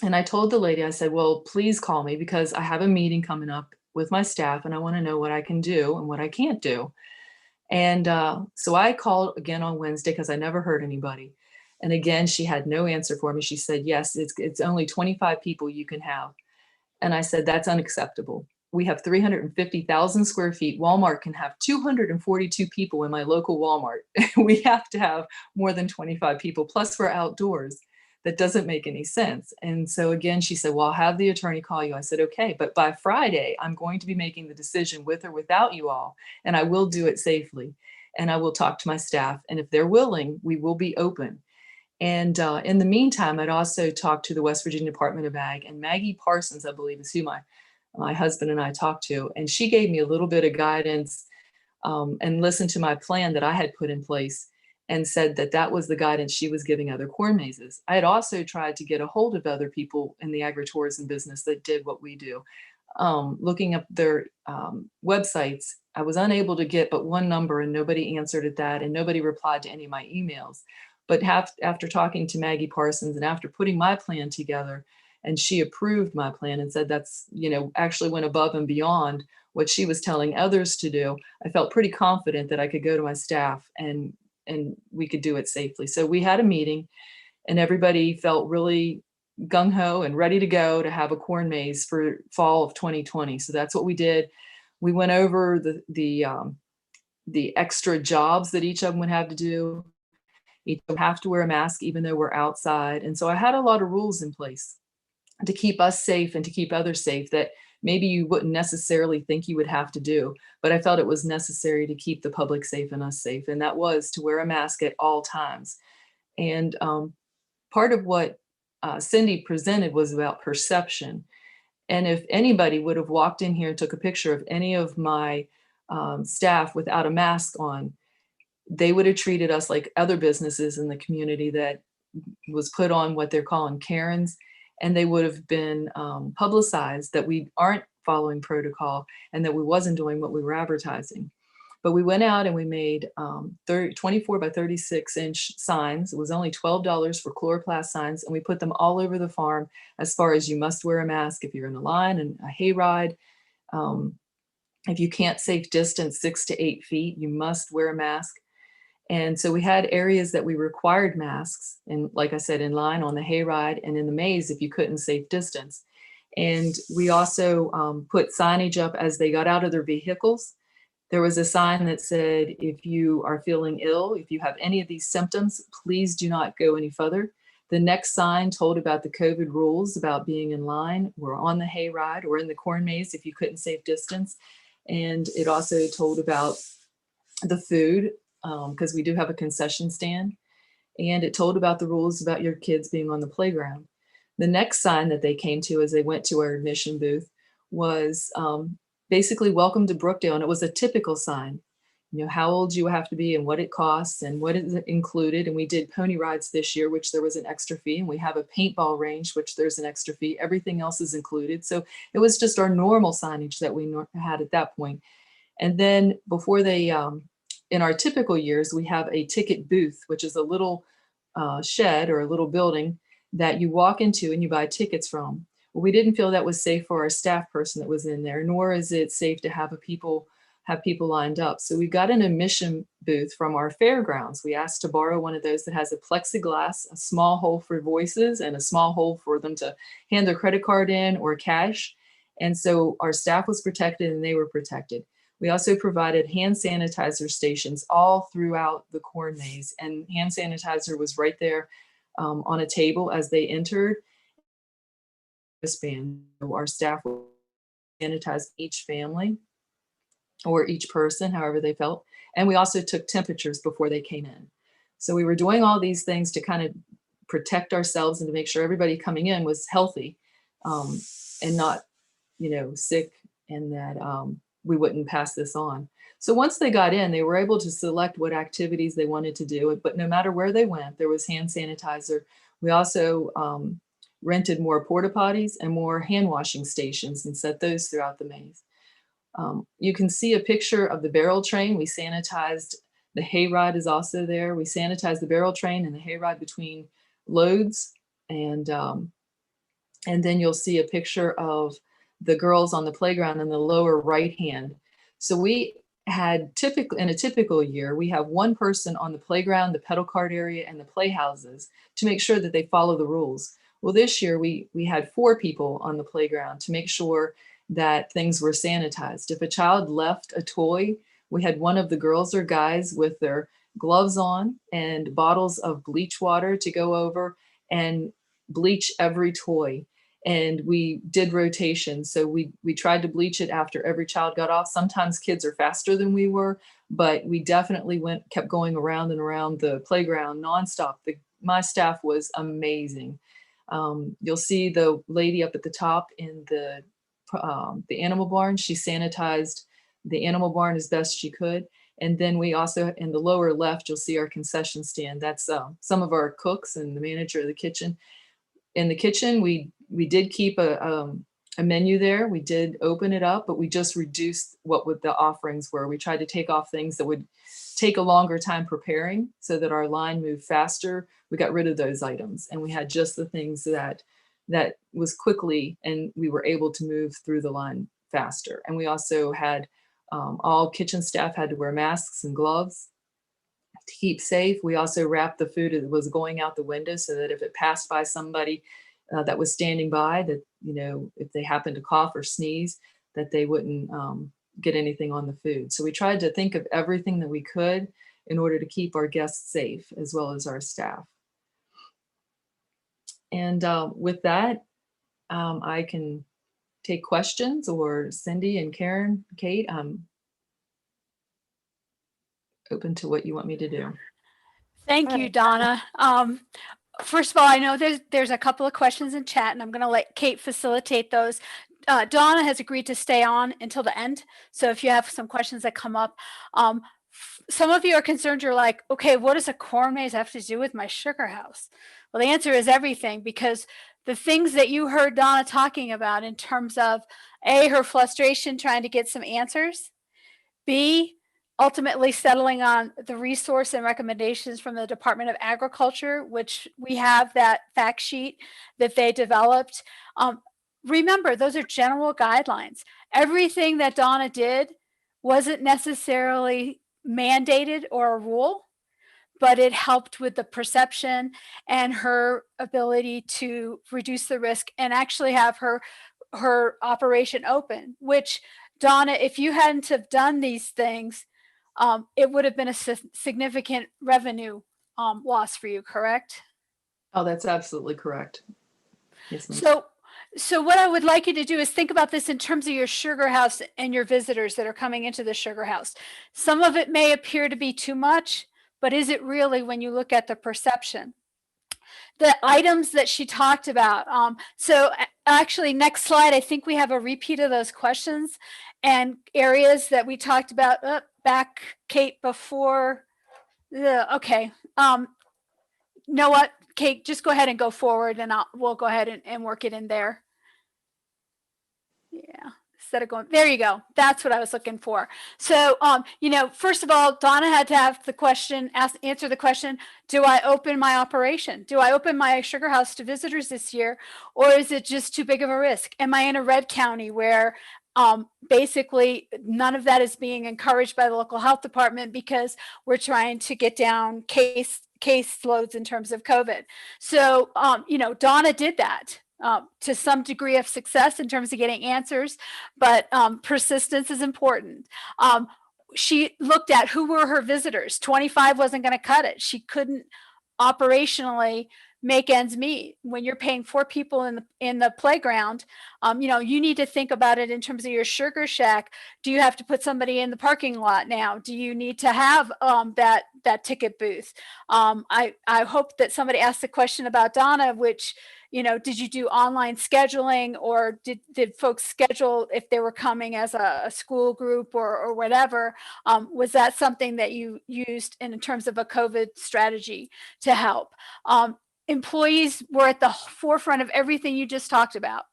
And I told the lady, I said, well, please call me, because I have a meeting coming up with my staff, and I want to know what I can do and what I can't do. And so I called again on Wednesday because I never heard anybody. And again, she had no answer for me. She said, yes, it's only 25 people you can have. And I said, that's unacceptable. We have 350,000 square feet. Walmart can have 242 people in my local Walmart. We have to have more than 25 people, plus we're outdoors. That doesn't make any sense. And so again, she said, well, I'll have the attorney call you. I said, okay, but by Friday, I'm going to be making the decision with or without you all, and I will do it safely. And I will talk to my staff. And if they're willing, we will be open. And in the meantime, I'd also talked to the West Virginia Department of Ag, and Maggie Parsons, I believe, is who my husband and I talked to. And she gave me a little bit of guidance and listened to my plan that I had put in place, and said that that was the guidance she was giving other corn mazes. I had also tried to get a hold of other people in the agritourism business that did what we do. Looking up their websites, I was unable to get but one number, and nobody answered at that, and nobody replied to any of my emails. But after talking to Maggie Parsons and after putting my plan together, and she approved my plan and said that's, actually went above and beyond what she was telling others to do, I felt pretty confident that I could go to my staff and we could do it safely. So we had a meeting, and everybody felt really gung-ho and ready to go to have a corn maze for fall of 2020. So that's what we did. We went over the extra jobs that each of them would have to do. Each of them have to wear a mask even though we're outside. And so I had a lot of rules in place to keep us safe and to keep others safe that maybe you wouldn't necessarily think you would have to do, but I felt it was necessary to keep the public safe and us safe. And that was to wear a mask at all times. And part of what Cindy presented was about perception. And if anybody would have walked in here and took a picture of any of my staff without a mask on, they would have treated us like other businesses in the community that was put on what they're calling Karens, and they would have been publicized that we aren't following protocol and that we wasn't doing what we were advertising. But we went out and we made 24 by 36 inch signs. It was only $12 for chloroplast signs, and we put them all over the farm as far as you must wear a mask if you're in a line and a hayride. If you can't safe distance 6 to 8 feet, you must wear a mask. And so we had areas that we required masks, and like I said, in line, on the hayride, and in the maze if you couldn't safe distance. And we also put signage up as they got out of their vehicles. There was a sign that said, if you are feeling ill, if you have any of these symptoms, please do not go any further. The next sign told about the COVID rules about being in line or on the hayride or in the corn maze if you couldn't safe distance. And it also told about the food, because we do have a concession stand, and it told about the rules about your kids being on the playground. The next sign that they came to as they went to our admission booth was basically welcome to Brookedale, and it was a typical sign, how old you have to be and what it costs and what is included. And we did pony rides this year, which there was an extra fee, and we have a paintball range, which there's an extra fee. Everything else is included. So it was just our normal signage that we had at that point. And then before they in our typical years, we have a ticket booth, which is a little shed or a little building that you walk into and you buy tickets from. Well, we didn't feel that was safe for our staff person that was in there, nor is it safe to have people lined up. So we got an admission booth from our fairgrounds. We asked to borrow one of those that has a plexiglass, a small hole for voices and a small hole for them to hand their credit card in or cash. And so our staff was protected and they were protected. We also provided hand sanitizer stations all throughout the corn maze, and hand sanitizer was right there on a table as they entered. Our staff would sanitize each family or each person, however they felt. And we also took temperatures before they came in. So we were doing all these things to kind of protect ourselves and to make sure everybody coming in was healthy and not, sick, and that we wouldn't pass this on. So once they got in, they were able to select what activities they wanted to do, but no matter where they went, there was hand sanitizer. We also rented more porta potties and more hand washing stations and set those throughout the maze. You can see a picture of the barrel train. We sanitized, the hayride is also there. We sanitized the barrel train and the hayride between loads. And then you'll see a picture of the girls on the playground in the lower right hand. So we had in a typical year, we have one person on the playground, the pedal cart area, and the playhouses to make sure that they follow the rules. Well, this year we had 4 people on the playground to make sure that things were sanitized. If a child left a toy, we had one of the girls or guys with their gloves on and bottles of bleach water to go over and bleach every toy. And we did rotations. So we tried to bleach it after every child got off. Sometimes kids are faster than we were, but we definitely kept going around and around the playground nonstop. My staff was amazing. You'll see the lady up at the top in the animal barn. She sanitized the animal barn as best she could. And then we also, in the lower left, you'll see our concession stand. That's some of our cooks and the manager of the kitchen. In the kitchen, we did keep a menu there. We did open it up, but we just reduced what the offerings were. We tried to take off things that would take a longer time preparing so that our line moved faster. We got rid of those items, and we had just the things that was quickly, and we were able to move through the line faster. And we also had all kitchen staff had to wear masks and gloves to keep safe. We also wrapped the food that was going out the window so that if it passed by somebody that was standing by, that, you know, if they happened to cough or sneeze, that they wouldn't get anything on the food. So we tried to think of everything that we could in order to keep our guests safe as well as our staff. And with that, I can take questions, or Cindy and Karen, Kate, I'm open to what you want me to do. Thank you, Donna. First of all, I know there's a couple of questions in chat, and I'm going to let Kate facilitate those. Donna has agreed to stay on until the end. So if you have some questions that come up, some of you are concerned. You're like, okay, what does a corn maze have to do with my sugar house? Well, the answer is everything, because the things that you heard Donna talking about in terms of A, her frustration trying to get some answers, B, ultimately settling on the resource and recommendations from the Department of Agriculture, which we have that fact sheet that they developed. Remember, those are general guidelines. Everything that Donna did wasn't necessarily mandated or a rule, but it helped with the perception and her ability to reduce the risk and actually have her operation open, which, Donna, if you hadn't have done these things, it would have been a significant revenue loss for you, correct? Oh, that's absolutely correct. Yes, ma'am. So what I would like you to do is think about this in terms of your sugar house and your visitors that are coming into the sugar house. Some of it may appear to be too much, but is it really when you look at the perception? The items that she talked about. So actually, next slide, I think we have a repeat of those questions and areas that we talked about back, Kate, before. Okay. Know what, Kate, just go ahead and go forward, and we'll go ahead and work it in there. Yeah. Instead of going, there you go. That's what I was looking for. So, first of all, Donna had to have the question, answer the question, do I open my operation? Do I open my sugar house to visitors this year? Or is it just too big of a risk? Am I in a red county where basically none of that is being encouraged by the local health department because we're trying to get down case loads in terms of COVID? So, Donna did that. To some degree of success in terms of getting answers, but persistence is important. She looked at who were her visitors. 25 wasn't going to cut it. She couldn't operationally make ends meet. When you're paying 4 people in the playground, you need to think about it in terms of your sugar shack. Do you have to put somebody in the parking lot now? Do you need to have that ticket booth? I hope that somebody asked the question about Donna, which, did you do online scheduling, or did folks schedule if they were coming as a school group or whatever? Was that something that you used in terms of a COVID strategy to help? Employees were at the forefront of everything you just talked about.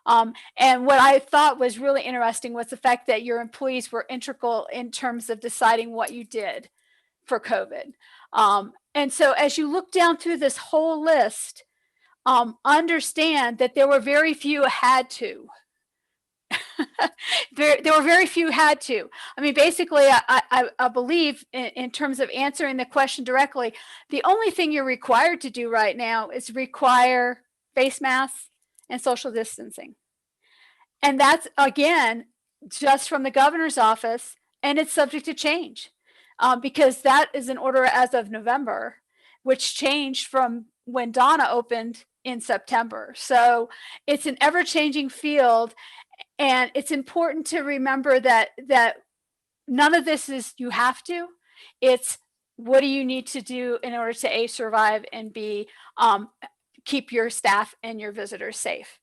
And what I thought was really interesting was the fact that your employees were integral in terms of deciding what you did for COVID. And so as you look down through this whole list, understand that there were very few had to. There were very few had to. I mean, basically, I believe in terms of answering the question directly, the only thing you're required to do right now is require face masks and social distancing. And that's, again, just from the governor's office, and it's subject to change because that is an order as of November, which changed from when Donna opened in September. So it's an ever-changing field, and it's important to remember that none of this is you have to. It's what do you need to do in order to A, survive, and B, keep your staff and your visitors safe.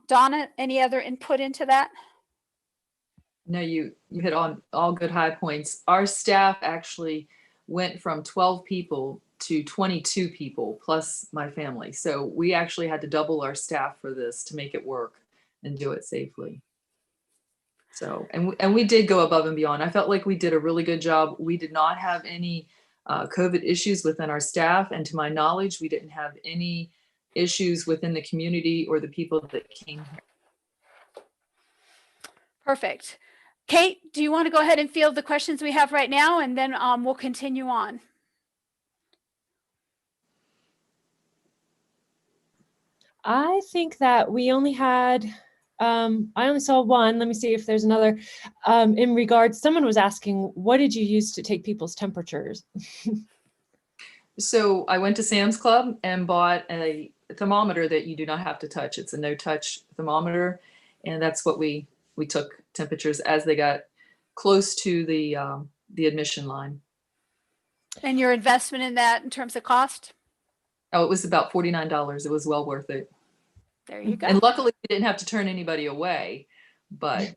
Donna, any other input into that? No, you hit on all good high points. Our staff actually went from 12 people to 22 people plus my family. So we actually had to double our staff for this to make it work and do it safely. So, and we did go above and beyond. I felt like we did a really good job. We did not have any COVID issues within our staff. And to my knowledge, we didn't have any issues within the community or the people that came here. Perfect. Kate, do you want to go ahead and field the questions we have right now, and then we'll continue on? I think that we only had, I only saw one. Let me see if there's another. In regards, someone was asking, what did you use to take people's temperatures? So I went to Sam's Club and bought a thermometer that you do not have to touch. It's a no-touch thermometer, and that's what we took temperatures as they got close to the admission line. And your investment in that in terms of cost? Oh, it was about $49. It was well worth it. There you go. And luckily, we didn't have to turn anybody away, but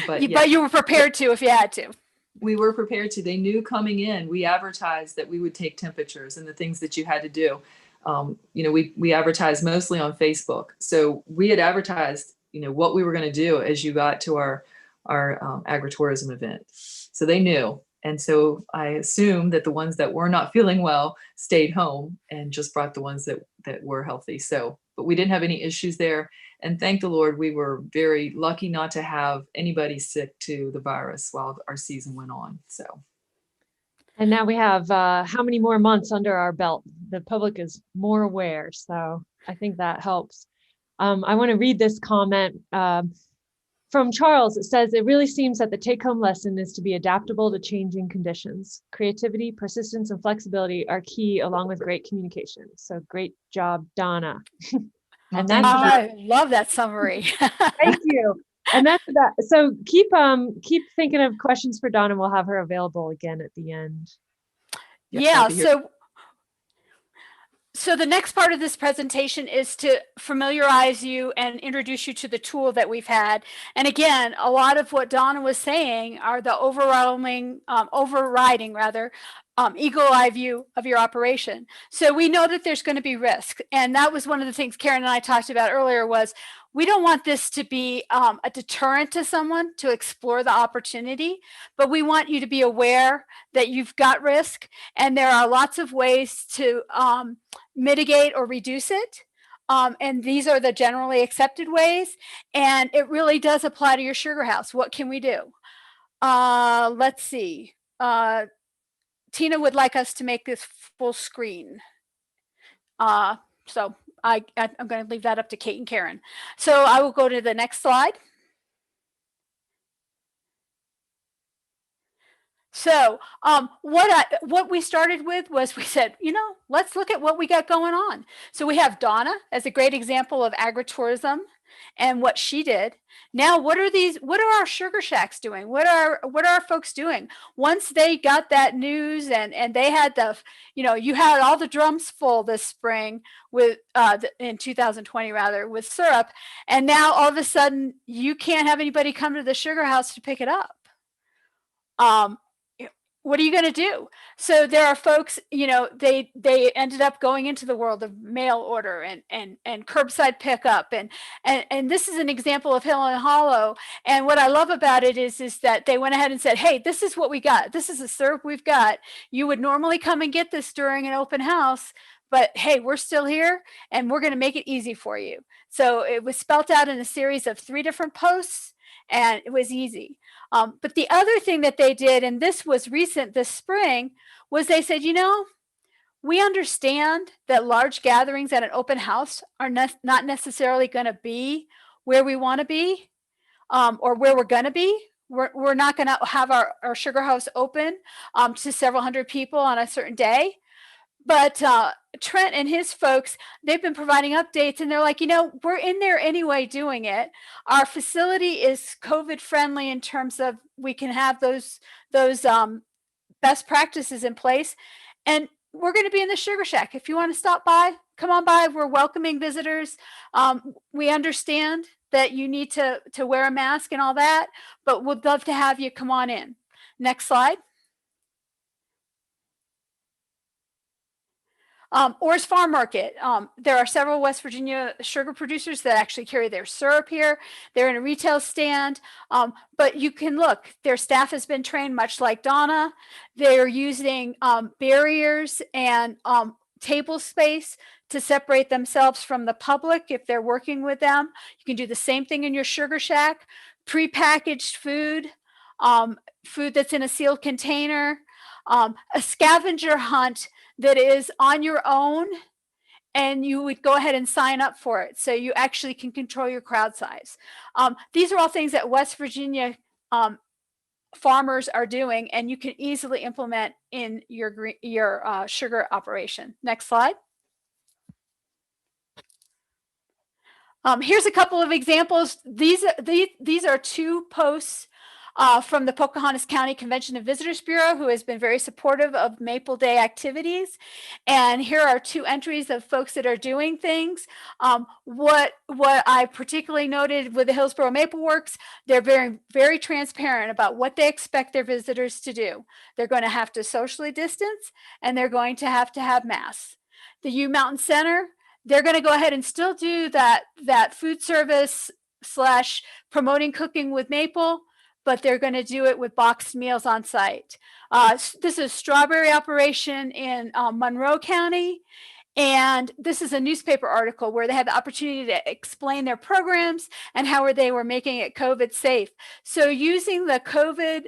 But you were prepared to if you had to. We were prepared to. They knew coming in, we advertised that we would take temperatures and the things that you had to do. You know, we advertised mostly on Facebook. So we had advertised, you know, what we were going to do as you got to our agritourism event. So they knew. And so I assumed that the ones that were not feeling well stayed home and just brought the ones that were healthy. So, but we didn't have any issues there. And thank the Lord, we were very lucky not to have anybody sick to the virus while our season went on. So. And now we have how many more months under our belt? The public is more aware. So I think that helps. I want to read this comment from Charles. It says, it really seems that the take-home lesson is to be adaptable to changing conditions. Creativity, persistence, and flexibility are key, along with great communication. So great job, Donna. And that's I love that summary. Thank you. And that's that. So keep thinking of questions for Donna. We'll have her available again at the end. Yeah. So the next part of this presentation is to familiarize you and introduce you to the tool that we've had. And again, a lot of what Donna was saying are the overriding eagle-eye view of your operation. So we know that there's going to be risk. And that was one of the things Karen and I talked about earlier was we don't want this to be a deterrent to someone to explore the opportunity, but we want you to be aware that you've got risk and there are lots of ways to mitigate or reduce it. And these are the generally accepted ways. And it really does apply to your sugar house. What can we do? Let's see. Tina would like us to make this full screen. So I'm going to leave that up to Kate and Karen. So I will go to the next slide. So what we started with was we said, you know, let's look at what we got going on. So we have Donna as a great example of agritourism and what she did. Now, what are our sugar shacks doing? What are our folks doing? Once they got that news and they had you had all the drums full this spring with in 2020 rather with syrup. And now all of a sudden you can't have anybody come to the sugar house to pick it up. What are you going to do? So there are folks, they ended up going into the world of mail order and curbside pickup. And this is an example of Hill and Hollow. And what I love about it is that they went ahead and said, hey, this is what we got. This is the syrup we've got. You would normally come and get this during an open house, but hey, we're still here and we're going to make it easy for you. So it was spelt out in a series of 3 different posts, and it was easy. But the other thing that they did, and this was recent this spring, was they said, we understand that large gatherings at an open house are not necessarily going to be where we want to be, or where we're going to be. We're not going to have our sugar house open to several hundred people on a certain day. But Trent and his folks, they've been providing updates, and they're like, we're in there anyway doing it. Our facility is COVID friendly in terms of we can have those best practices in place. And we're going to be in the Sugar Shack. If you want to stop by, come on by. We're welcoming visitors. We understand that you need to wear a mask and all that, but we'd love to have you come on in. Next slide. Orr's Farm Market. There are several West Virginia sugar producers that actually carry their syrup here. They're in a retail stand, but you can look. Their staff has been trained, much like Donna. They're using barriers and table space to separate themselves from the public if they're working with them. You can do the same thing in your Sugar Shack. Prepackaged food, food that's in a sealed container, a scavenger hunt that is on your own, and you would go ahead and sign up for it. So you actually can control your crowd size. These are all things that West Virginia farmers are doing, and you can easily implement in your sugar operation. Next slide. Here's a couple of examples. These are 2 posts from the Pocahontas County Convention and Visitors Bureau, who has been very supportive of Maple Day activities. And here are 2 entries of folks that are doing things. What I particularly noted with the Hillsborough Maple Works, they're very, very transparent about what they expect their visitors to do. They're going to have to socially distance, and they're going to have masks. The U Mountain Center, they're going to go ahead and still do that food service / promoting cooking with maple, but they're going to do it with boxed meals on site. This is strawberry operation in Monroe County. And this is a newspaper article where they had the opportunity to explain their programs and how they were making it COVID safe. So using the COVID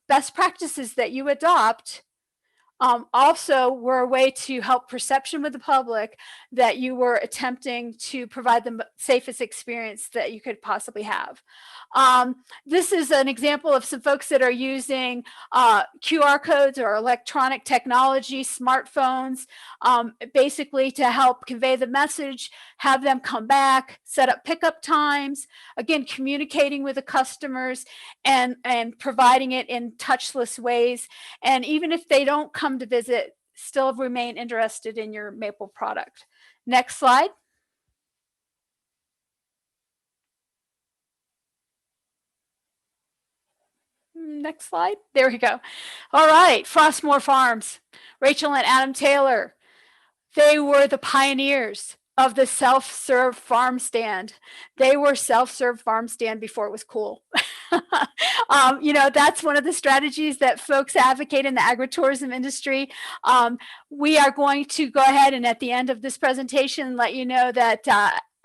best practices that you adopt also were a way to help perception with the public that you were attempting to provide the safest experience that you could possibly have. This is an example of some folks that are using QR codes or electronic technology, smartphones, basically to help convey the message, have them come back, set up pickup times, again, communicating with the customers and providing it in touchless ways. And even if they don't come to visit, still remain interested in your maple product. Next slide. Next slide. There we go. All right. Frostmore Farms, Rachel and Adam Taylor. They were the pioneers of the self-serve farm stand. They were self-serve farm stand before it was cool. That's one of the strategies that folks advocate in the agritourism industry. We are going to go ahead and at the end of this presentation, let you know that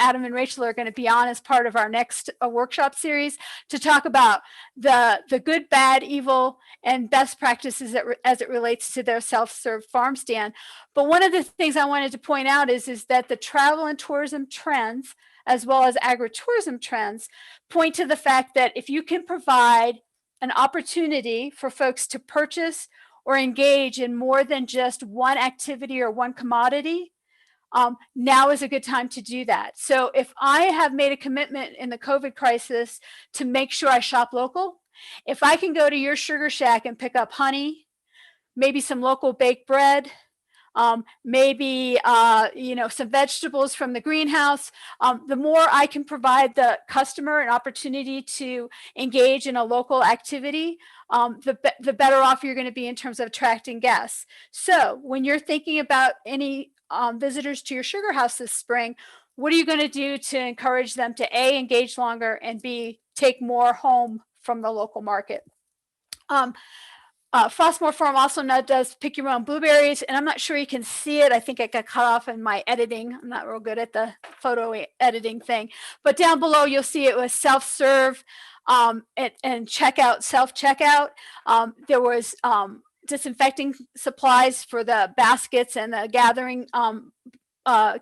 Adam and Rachel are going to be on as part of our next workshop series to talk about the good, bad, evil, and best practices as it relates to their self-serve farm stand. But one of the things I wanted to point out is that the travel and tourism trends, as well as agritourism trends, point to the fact that if you can provide an opportunity for folks to purchase or engage in more than just one activity or one commodity, now is a good time to do that. So if I have made a commitment in the COVID crisis to make sure I shop local, if I can go to your Sugar Shack and pick up honey, maybe some local baked bread, maybe some vegetables from the greenhouse, the more I can provide the customer an opportunity to engage in a local activity, the better off you're going to be in terms of attracting guests. So when you're thinking about any visitors to your sugar house this spring, what are you going to do to encourage them to A, engage longer, and B, take more home from the local market? Frostmore Farm also now does pick your own blueberries, and I'm not sure you can see it. I think it got cut off in my editing. I'm not real good at the photo editing thing, but down below you'll see it was self-serve and checkout, self-checkout. There was disinfecting supplies for the baskets and the gathering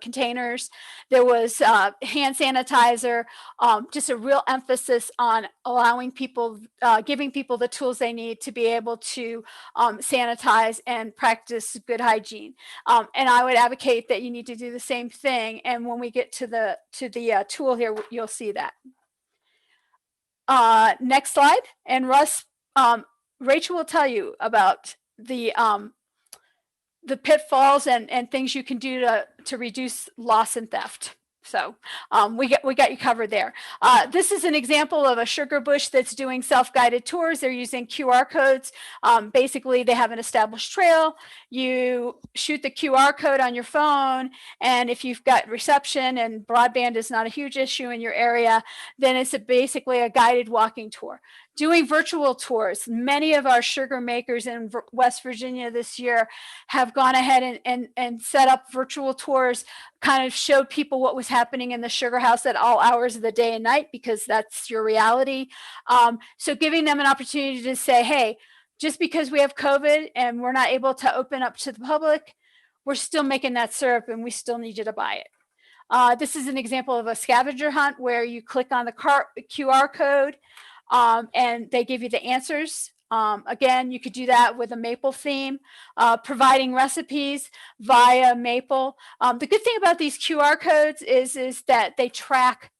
containers. There was hand sanitizer, just a real emphasis on allowing people, giving people the tools they need to be able to sanitize and practice good hygiene. And I would advocate that you need to do the same thing. And when we get to the tool here, you'll see that. Next slide. And Russ, Rachel will tell you about the pitfalls and things you can do to reduce loss and theft. So we got you covered there. This is an example of a sugar bush that's doing self-guided tours. They're using QR codes. Basically, they have an established trail. You shoot the QR code on your phone, and if you've got reception and broadband is not a huge issue in your area, then it's basically a guided walking tour. Doing virtual tours. Many of our sugar makers in West Virginia this year have gone ahead and set up virtual tours, kind of showed people what was happening in the sugar house at all hours of the day and night, because that's your reality. So giving them an opportunity to say, hey, just because we have COVID and we're not able to open up to the public, we're still making that syrup and we still need you to buy it. This is an example of a scavenger hunt where you click on the QR code and they give you the answers. Again, you could do that with a maple theme, providing recipes via maple. The good thing about these QR codes is that they track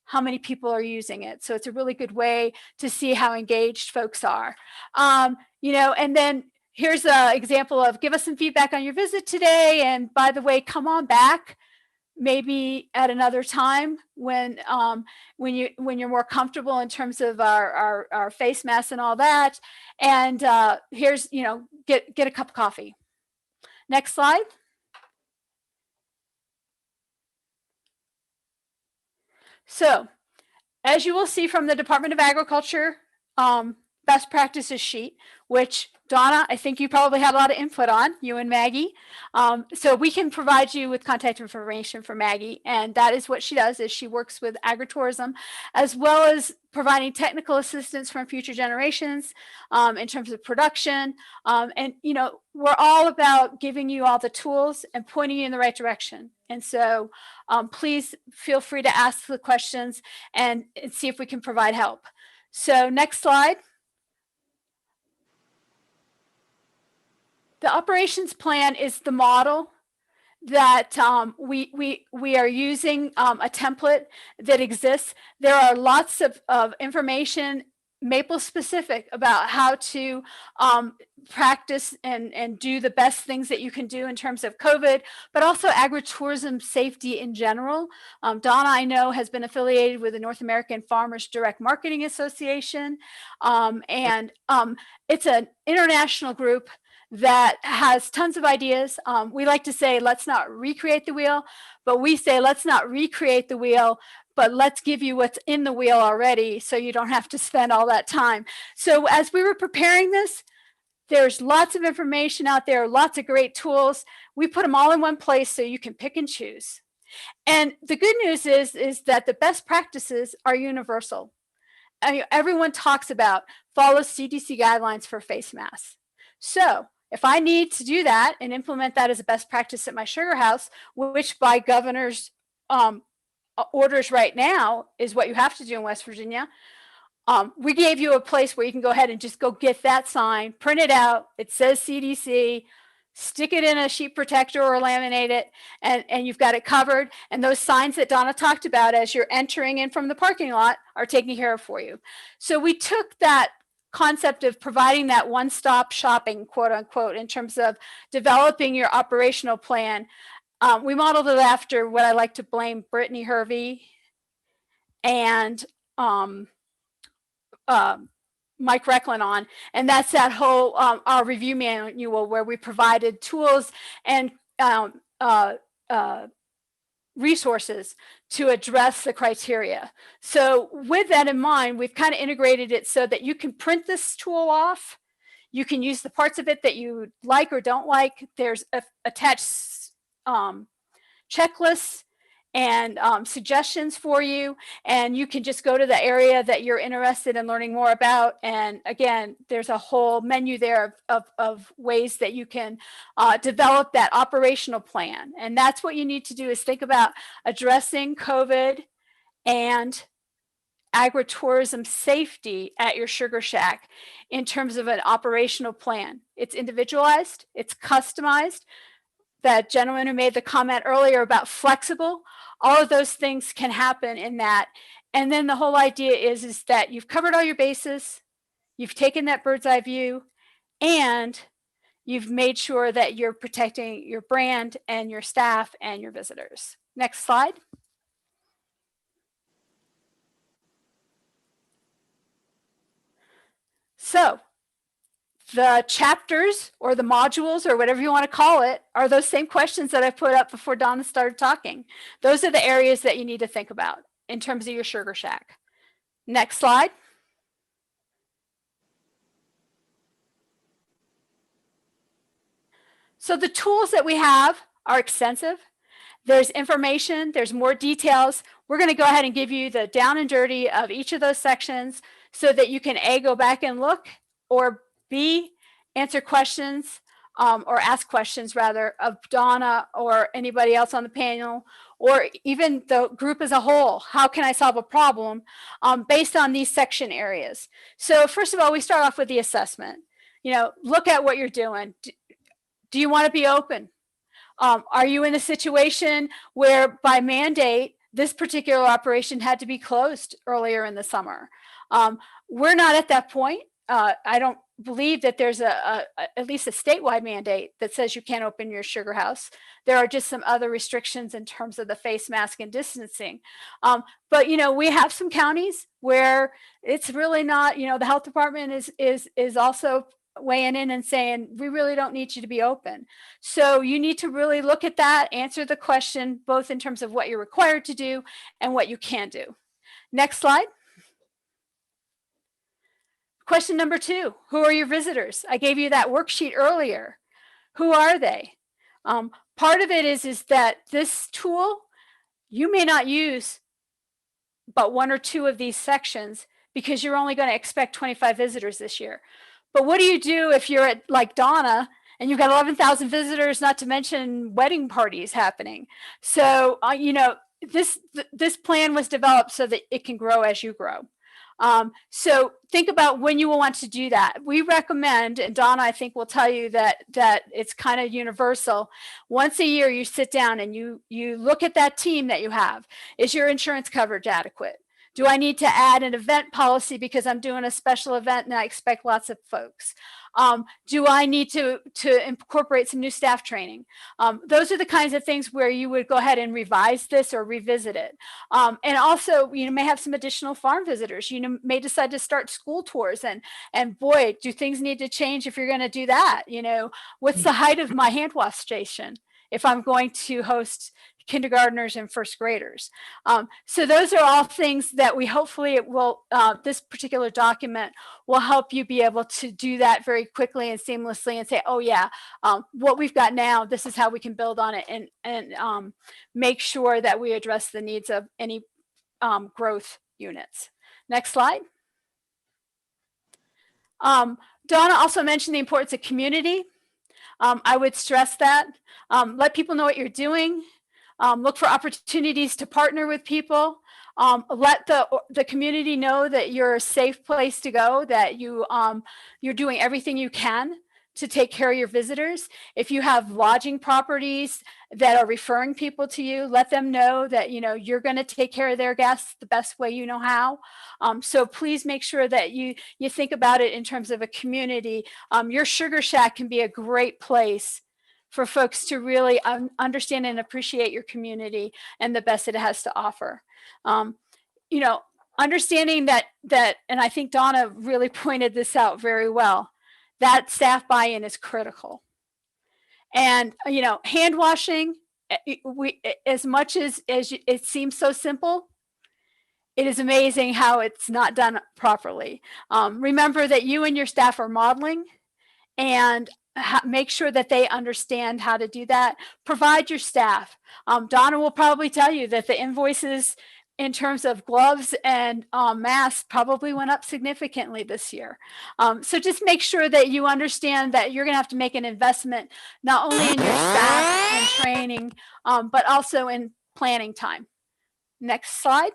how many people are using it. So it's a really good way to see how engaged folks are. And then here's an example of give us some feedback on your visit today. And by the way, come on back maybe at another time when you're more comfortable in terms of our face masks and all that. And here's, get a cup of coffee. Next slide. So as you will see from the Department of Agriculture best practices sheet, which Donna, I think you probably had a lot of input on, you and Maggie. So we can provide you with contact information for Maggie. And that is what she does, is she works with Agritourism, as well as providing technical assistance from future generations in terms of production. And, we're all about giving you all the tools and pointing you in the right direction. And so please feel free to ask the questions and see if we can provide help. So next slide. The operations plan is the model that we are using, a template that exists. There are lots of information, maple specific, about how to practice and do the best things that you can do in terms of COVID, but also agritourism safety in general. Donna, I know, has been affiliated with the North American Farmers Direct Marketing Association. And it's an international group that has tons of ideas. We like to say, let's not recreate the wheel, but we say, let's not recreate the wheel, but let's give you what's in the wheel already so you don't have to spend all that time. So as we were preparing this, there's lots of information out there, lots of great tools. We put them all in one place so you can pick and choose. And the good news is that the best practices are universal. Everyone talks about follow CDC guidelines for face masks. So if I need to do that and implement that as a best practice at my sugar house, which by governor's orders right now is what you have to do in West Virginia, we gave you a place where you can go ahead and just go get that sign, print it out. It says CDC, stick it in a sheet protector or laminate it, and you've got it covered. And those signs that Donna talked about as you're entering in from the parking lot are taken care of for you. So we took that concept of providing that one-stop shopping, quote unquote, in terms of developing your operational plan. We modeled it after what I like to blame Brittany Hervey and Mike Recklin on, and that's that whole our review manual where we provided tools and resources to address the criteria. So with that in mind, we've kind of integrated it so that you can print this tool off, You can use the parts of it that you like or don't like. There's attached checklists and suggestions for you, and you can just go to the area that you're interested in learning more about. And again, there's a whole menu there of ways that you can develop that operational plan. And that's what you need to do, is think about addressing COVID and agritourism safety at your sugar shack in terms of an operational plan. It's individualized, it's customized. That gentleman who made the comment earlier about flexible, all of those things can happen in that. And then the whole idea is that you've covered all your bases, you've taken that bird's eye view, and you've made sure that you're protecting your brand and your staff and your visitors. Next slide. So the chapters or the modules or whatever you want to call it are those same questions that I put up before Donna started talking. Those are the areas that you need to think about in terms of your sugar shack. Next slide. So the tools that we have are extensive. There's information, there's more details. We're going to go ahead and give you the down and dirty of each of those sections so that you can A, go back and look, or B, answer questions or ask questions rather of Donna or anybody else on the panel, or even the group as a whole. How can I solve a problem based on these section areas? So first of all, we start off with the assessment. You know, look at what you're doing. Do you want to be open? Are you in a situation where by mandate, this particular operation had to be closed earlier in the summer? We're not at that point. I don't believe that there's at least a statewide mandate that says you can't open your sugar house. There are just some other restrictions in terms of the face mask and distancing. But, you know, we have some counties where it's really not, you know, the health department is also weighing in and saying, we really don't need you to be open. So you need to really look at that, answer the question, both in terms of what you're required to do and what you can do. Next slide. Question number 2, who are your visitors? I gave you that worksheet earlier. Who are they? Part of it is that this tool, you may not use but 1 or 2 of these sections because you're only going to expect 25 visitors this year. But what do you do if you're at like Donna and you've got 11,000 visitors, not to mention wedding parties happening? So, you know, this plan was developed so that it can grow as you grow. So think about when you will want to do that. We recommend, and Donna, I think will tell you that it's kind of universal. Once a year, you sit down and you look at that team that you have. Is your insurance coverage adequate? Do I need to add an event policy because I'm doing a special event and I expect lots of folks? Do I need to incorporate some new staff training? Those are the kinds of things where you would go ahead and revise this or revisit it. And also, you may have some additional farm visitors. You may decide to start school tours, and boy, do things need to change if you're going to do that. You know, what's the height of my hand wash station if I'm going to host kindergartners and first graders? So those are all things that we hopefully it will, this particular document will help you be able to do that very quickly and seamlessly and say, oh yeah, what we've got now, this is how we can build on it and make sure that we address the needs of any growth units. Next slide. Donna also mentioned the importance of community. I would stress that. Let people know what you're doing. Look for opportunities to partner with people. Let the community know that you're a safe place to go, that you're doing everything you can to take care of your visitors. If you have lodging properties that are referring people to you, let them know that you're going to take care of their guests the best way you know how. So please make sure that you think about it in terms of a community. Your sugar shack can be a great place for folks to really understand and appreciate your community and the best it has to offer. Understanding that, and I think Donna really pointed this out very well, that staff buy-in is critical. And, hand washing, as much as it seems so simple, it is amazing how it's not done properly. Remember that you and your staff are modeling, and make sure that they understand how to do that. Provide your staff. Donna will probably tell you that the invoices in terms of gloves and masks probably went up significantly this year. So just make sure that you understand that you're going to have to make an investment not only in your staff and training, but also in planning time. Next slide.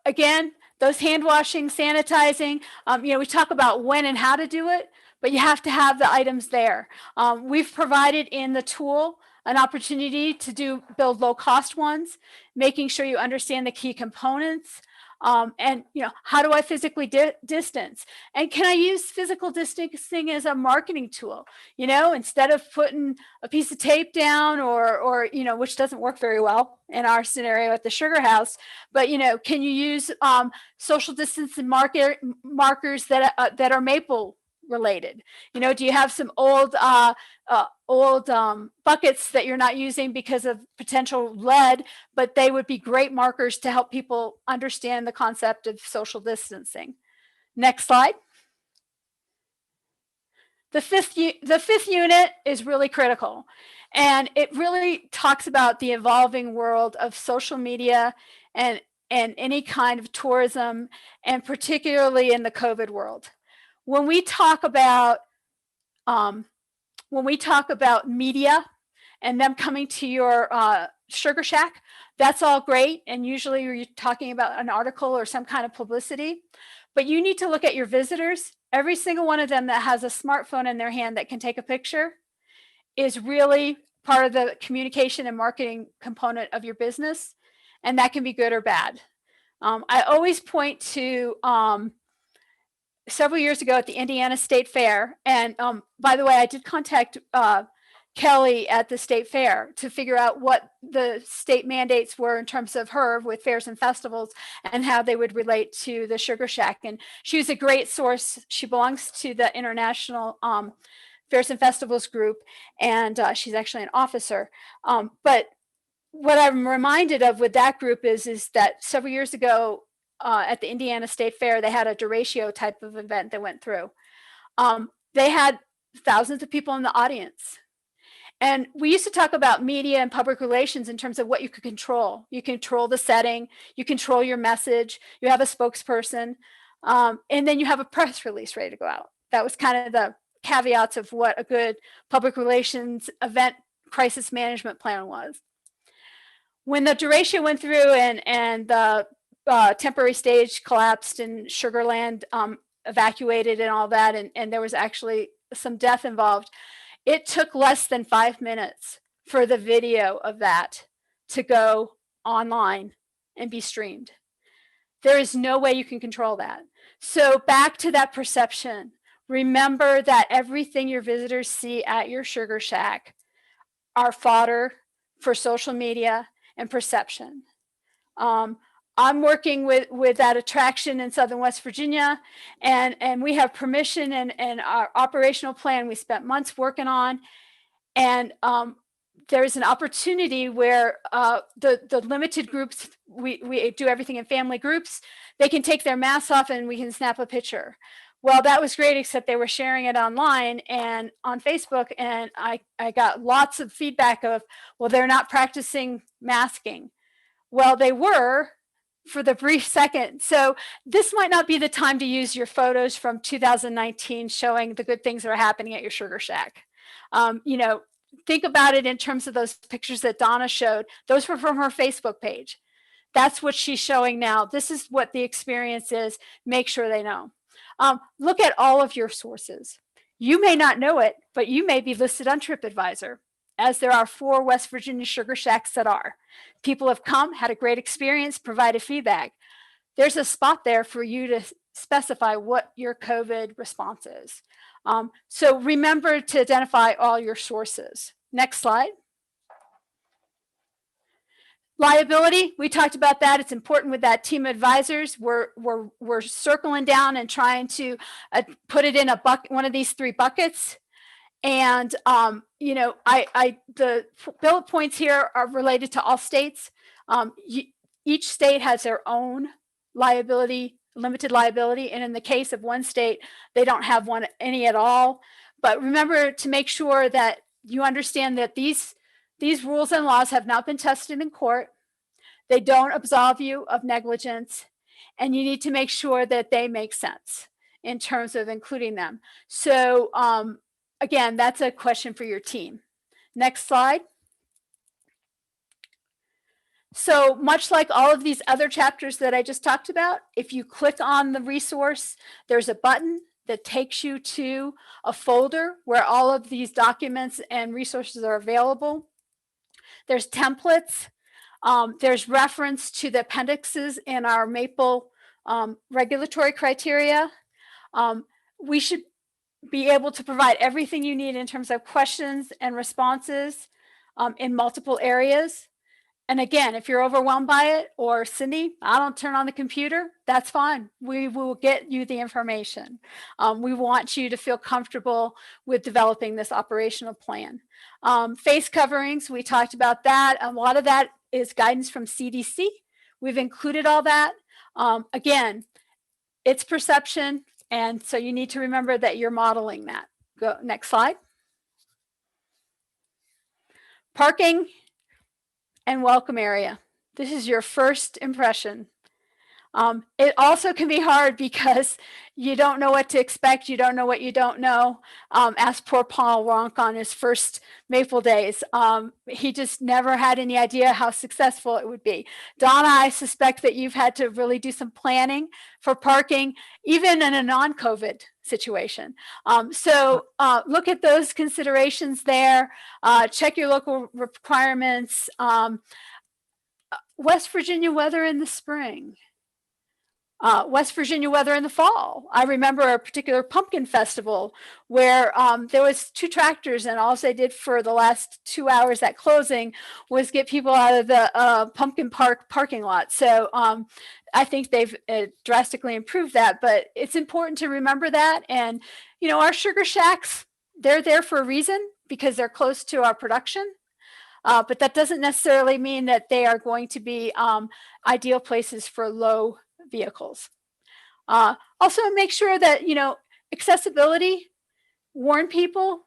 Again, those hand washing, sanitizing, we talk about when and how to do it, but you have to have the items there. We've provided in the tool an opportunity to build low cost ones, making sure you understand the key components. And how do I physically distance? And can I use physical distancing as a marketing tool? Instead of putting a piece of tape down or which doesn't work very well in our scenario at the sugar house, but can you use social distance and markers that are maple related? Do you have some old buckets that you're not using because of potential lead, but they would be great markers to help people understand the concept of social distancing? Next slide. The fifth unit is really critical, and it really talks about the evolving world of social media and any kind of tourism, and particularly in the COVID world. When we talk about media and them coming to your sugar shack, that's all great. And usually you're talking about an article or some kind of publicity, but you need to look at your visitors. Every single one of them that has a smartphone in their hand that can take a picture is really part of the communication and marketing component of your business. And that can be good or bad. I always point to several years ago at the Indiana State Fair. And by the way, I did contact Kelly at the State Fair to figure out what the state mandates were in terms of her with fairs and festivals and how they would relate to the Sugar Shack. And she was a great source. She belongs to the International Fairs and Festivals group, and she's actually an officer. But what I'm reminded of with that group is that several years ago at the Indiana State Fair, they had a derecho type of event that went through. They had thousands of people in the audience. And we used to talk about media and public relations in terms of what you could control. You control the setting, you control your message, you have a spokesperson, and then you have a press release ready to go out. That was kind of the caveats of what a good public relations event crisis management plan was. When the derecho went through and the temporary stage collapsed and Sugarland evacuated and all that, and there was actually some death involved, it took less than 5 minutes for the video of that to go online and be streamed. There is no way you can control that. So back to that perception. Remember that everything your visitors see at your sugar shack are fodder for social media and perception. I'm working with that attraction in Southern West Virginia, and we have permission and our operational plan we spent months working on. And there's an opportunity where the limited groups, we do everything in family groups, they can take their masks off and we can snap a picture. Well, that was great, except they were sharing it online and on Facebook, and I got lots of feedback of, well, they're not practicing masking. Well, they were for the brief second. So this might not be the time to use your photos from 2019 showing the good things that are happening at your sugar shack. Think about it in terms of those pictures that Donna showed. Those were from her Facebook page. That's what she's showing now. This is what the experience is. Make sure they know. Look at all of your sources. You may not know it, but you may be listed on TripAdvisor, as there are 4 West Virginia sugar shacks that are. People have come, had a great experience, provided feedback. There's a spot there for you to specify what your COVID response is. So remember to identify all your sources. Next slide. Liability, we talked about that. It's important with that team of advisors. We're circling down and trying to put it in a bucket, one of these 3 buckets. And the bullet points here are related to all states. Each state has their own liability limited liability. And in the case of one state, they don't have any at all. But remember to make sure that you understand that these rules and laws have not been tested in court. They don't absolve you of negligence, and you need to make sure that they make sense in terms of including them. So again, that's a question for your team. Next slide. So much like all of these other chapters that I just talked about, if you click on the resource, there's a button that takes you to a folder where all of these documents and resources are available. There's templates. There's reference to the appendixes in our Maple regulatory criteria. We should be able to provide everything you need in terms of questions and responses in multiple areas. And again, if you're overwhelmed by it, or Cindy, I don't turn on the computer, that's fine. We will get you the information. We want you to feel comfortable with developing this operational plan. Face coverings, we talked about that. A lot of that is guidance from CDC. We've included all that. Again, it's perception. And so you need to remember that you're modeling that. Go next slide. Parking and welcome area. This is your first impression. It also can be hard because you don't know what to expect. You don't know what you don't know. Ask poor Paul Ronk on his first Maple days. He just never had any idea how successful it would be. Donna, I suspect that you've had to really do some planning for parking, even in a non-COVID situation. So look at those considerations there. Check your local requirements. West Virginia weather in the spring. West Virginia weather in the fall. I remember a particular pumpkin festival where there was 2 tractors, and all they did for the last 2 hours at closing was get people out of the pumpkin park parking lot. So I think they've drastically improved that, but it's important to remember that. And, you know, our sugar shacks, they're there for a reason because they're close to our production. But that doesn't necessarily mean that they are going to be ideal places for low vehicles. Also make sure that, you know, accessibility, warn people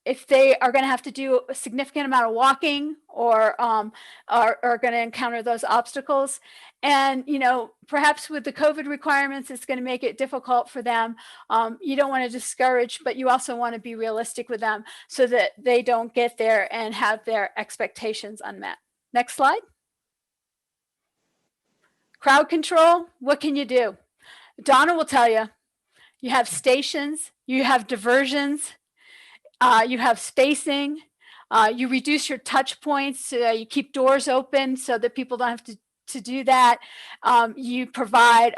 if they are going to have to do a significant amount of walking or are going to encounter those obstacles. And, you know, perhaps with the COVID requirements, it's going to make it difficult for them. You don't want to discourage, but you also want to be realistic with them so that they don't get there and have their expectations unmet. Next slide. Crowd control, what can you do? Donna will tell you, you have stations, you have diversions, you have spacing, you reduce your touch points, you keep doors open so that people don't have to do that. You provide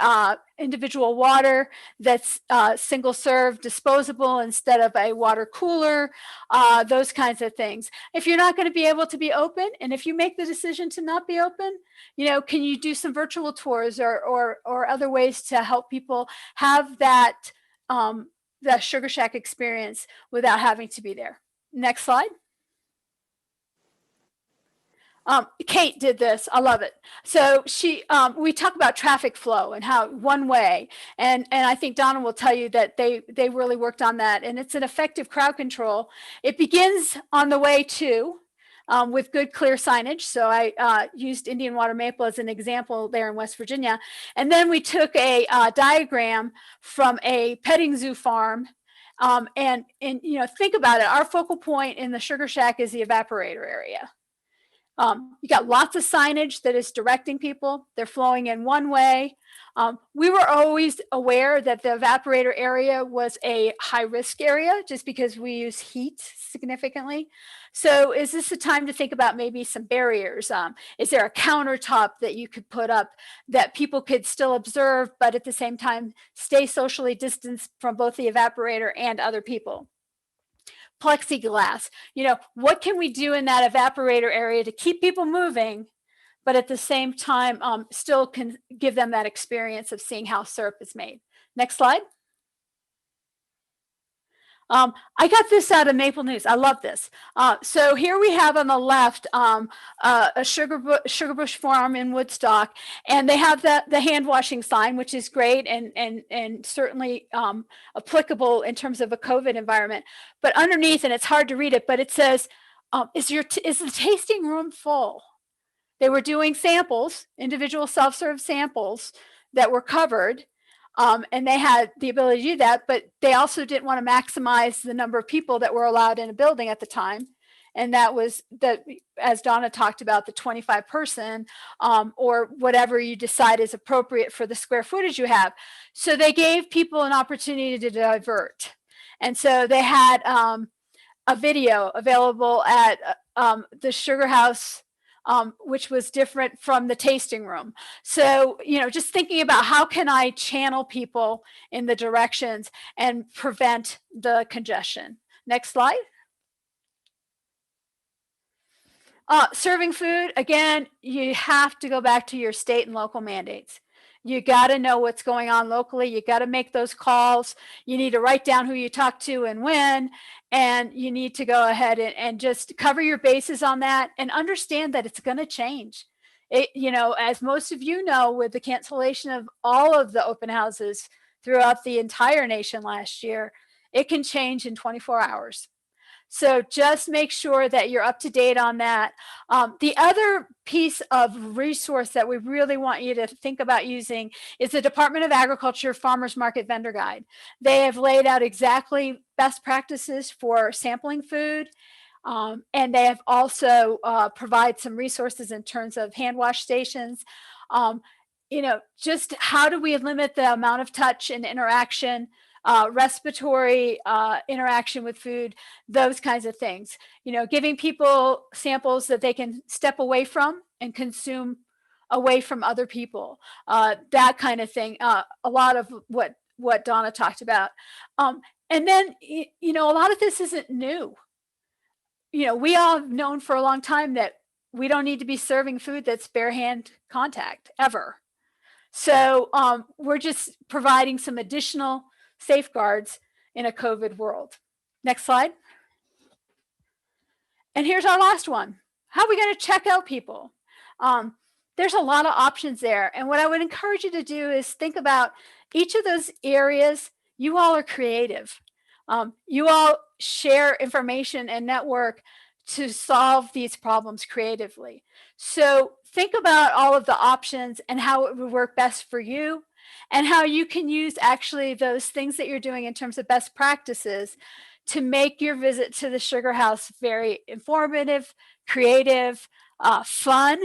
individual water that's single serve disposable instead of a water cooler, those kinds of things. If you're not going to be able to be open, and if you make the decision to not be open, you know, can you do some virtual tours or other ways to help people have that the Sugar Shack experience without having to be there? Next slide. Kate did this. I love it. So we talk about traffic flow and how one way, and I think Donna will tell you that they really worked on that, and it's an effective crowd control. It begins on the way to, with good clear signage. So I used Indian Water Maple as an example there in West Virginia, and then we took a diagram from a petting zoo farm. And you know, think about it. Our focal point in the Sugar Shack is the evaporator area. You got lots of signage that is directing people. They're flowing in one way. We were always aware that the evaporator area was a high risk area just because we use heat significantly. So is this a time to think about maybe some barriers? Is there a countertop that you could put up that people could still observe, but at the same time stay socially distanced from both the evaporator and other people? Plexiglass, you know, what can we do in that evaporator area to keep people moving, but at the same time still can give them that experience of seeing how syrup is made? Next slide. I got this out of Maple News. I love this. So here we have on the left a sugar bush farm in Woodstock, and they have the hand washing sign, which is great and certainly applicable in terms of a COVID environment. But underneath, and it's hard to read it, but it says, is the tasting room full? They were doing samples, individual self-serve samples that were covered. And they had the ability to do that, but they also didn't want to maximize the number of people that were allowed in a building at the time. And that was that, as Donna talked about, the 25 person or whatever you decide is appropriate for the square footage you have. So they gave people an opportunity to divert. And so they had a video available at the Sugar House, which was different from the tasting room. So, just thinking about how can I channel people in the directions and prevent the congestion. Next slide. Serving food, again, you have to go back to your state and local mandates. You got to know what's going on locally. You got to make those calls. You need to write down who you talk to and when, and you need to go ahead and just cover your bases on that and understand that it's going to change. As most of you know, with the cancellation of all of the open houses throughout the entire nation last year, it can change in 24 hours. So just make sure that you're up to date on that. The other piece of resource that we really want you to think about using is the Department of Agriculture Farmers Market Vendor Guide. They have laid out exactly best practices for sampling food. And they have also provide some resources in terms of hand wash stations. Just how do we limit the amount of touch and interaction, respiratory interaction with food, those kinds of things. Giving people samples that they can step away from and consume away from other people, that kind of thing. A lot of what Donna talked about. And then, a lot of this isn't new. We all have known for a long time that we don't need to be serving food that's bare hand contact ever. So we're just providing some additional safeguards in a COVID world. Next slide. And here's our last one. How are we going to check out people? There's a lot of options there. And what I would encourage you to do is think about each of those areas. You all are creative. You all share information and network to solve these problems creatively. So think about all of the options and how it would work best for you, and how you can use actually those things that you're doing in terms of best practices to make your visit to the Sugar House very informative, creative, fun,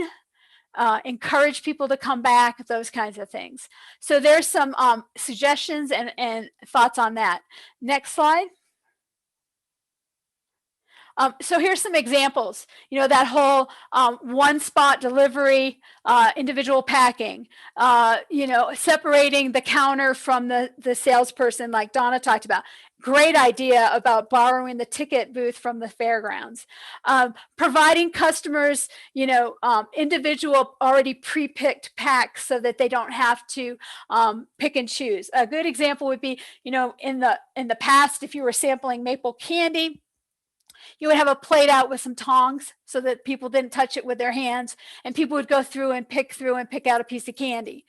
encourage people to come back, those kinds of things. So there's some suggestions and thoughts on that. Next slide. So here's some examples, that whole one spot delivery, individual packing, separating the counter from the salesperson like Donna talked about. Great idea about borrowing the ticket booth from the fairgrounds. Providing customers, individual already pre-picked packs so that they don't have to pick and choose. A good example would be, in the past, if you were sampling maple candy, you would have a plate out with some tongs so that people didn't touch it with their hands, and people would go through and pick out a piece of candy.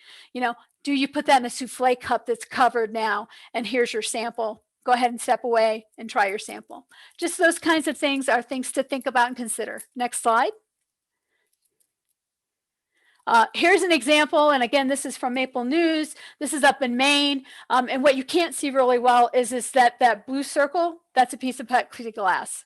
Do you put that in a souffle cup that's covered now, and here's your sample? Go ahead and step away and try your sample. Just those kinds of things are things to think about and consider. Next slide. Here's an example, and again, this is from Maple News. This is up in Maine, and what you can't see really well is that blue circle. That's a piece of plexiglass.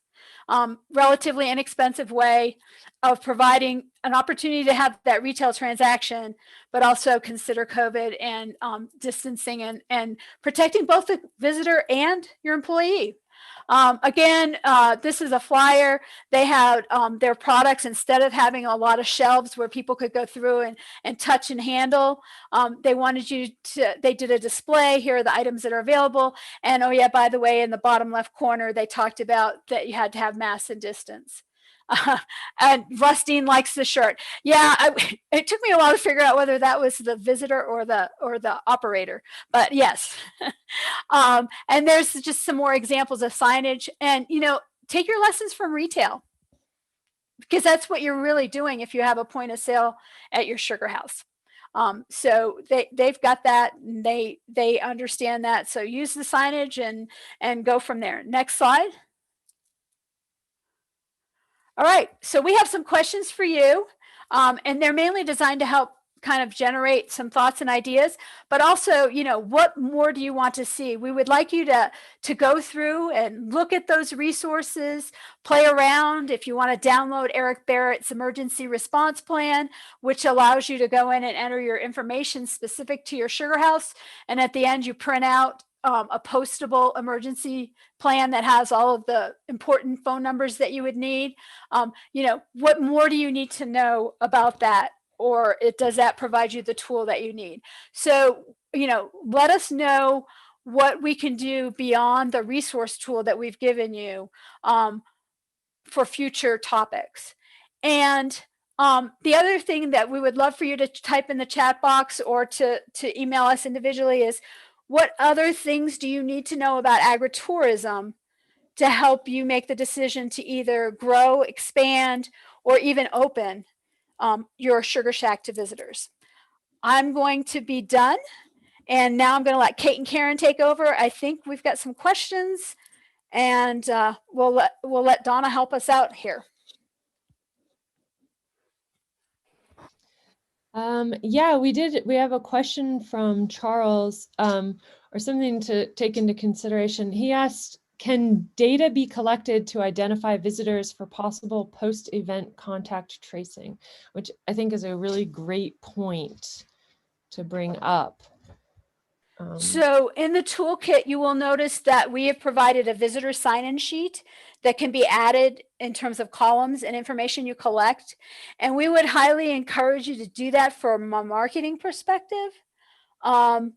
Relatively inexpensive way of providing an opportunity to have that retail transaction, but also consider COVID and distancing and protecting both the visitor and your employee. Again, this is a flyer. They had their products, instead of having a lot of shelves where people could go through and touch and handle, they wanted you to, they did a display. Here are the items that are available. And oh yeah, by the way, in the bottom left corner, they talked about that you had to have masks and distance. And Rustine likes the shirt. Yeah, it took me a while to figure out whether that was the visitor or the operator, but yes. And there's just some more examples of signage, and take your lessons from retail, because that's what you're really doing if you have a point of sale at your sugar house. So they've got that, and they understand that. So use the signage and go from there. Next slide. All right, so we have some questions for you, and they're mainly designed to help kind of generate some thoughts and ideas, but also, what more do you want to see? We would like you to go through and look at those resources, play around. If you want to download Eric Barrett's emergency response plan, which allows you to go in and enter your information specific to your sugar house, and at the end you print out a postable emergency plan that has all of the important phone numbers that you would need. What more do you need to know about that? Or does that provide you the tool that you need? So, let us know what we can do beyond the resource tool that we've given you for future topics. And the other thing that we would love for you to type in the chat box or to email us individually is, what other things do you need to know about agritourism to help you make the decision to either grow, expand, or even open your sugar shack to visitors? I'm going to be done. And now I'm going to let Kate and Karen take over. I think we've got some questions, and we'll let Donna help us out here. Yeah, we have a question from Charles, or something to take into consideration. He asked, can data be collected to identify visitors for possible post-event contact tracing? Which I think is a really great point to bring up. So in the toolkit, you will notice that we have provided a visitor sign-in sheet that can be added in terms of columns and information you collect. And we would highly encourage you to do that from a marketing perspective, and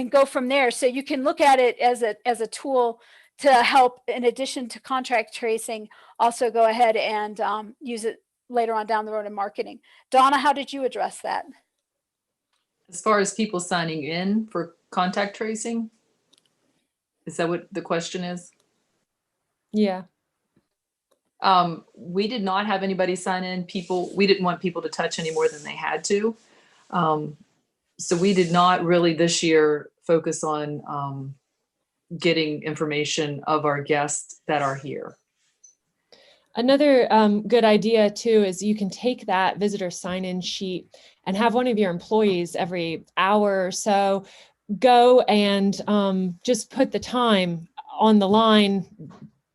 go from there. So you can look at it as a tool to help, in addition to contract tracing, also go ahead and use it later on down the road in marketing. Donna, how did you address that? As far as people signing in for contact tracing, is that what the question is? Yeah. We did not have anybody sign in. We didn't want people to touch any more than they had to. So we did not really this year focus on getting information of our guests that are here. Another good idea too is you can take that visitor sign-in sheet and have one of your employees every hour or so go and just put the time on the line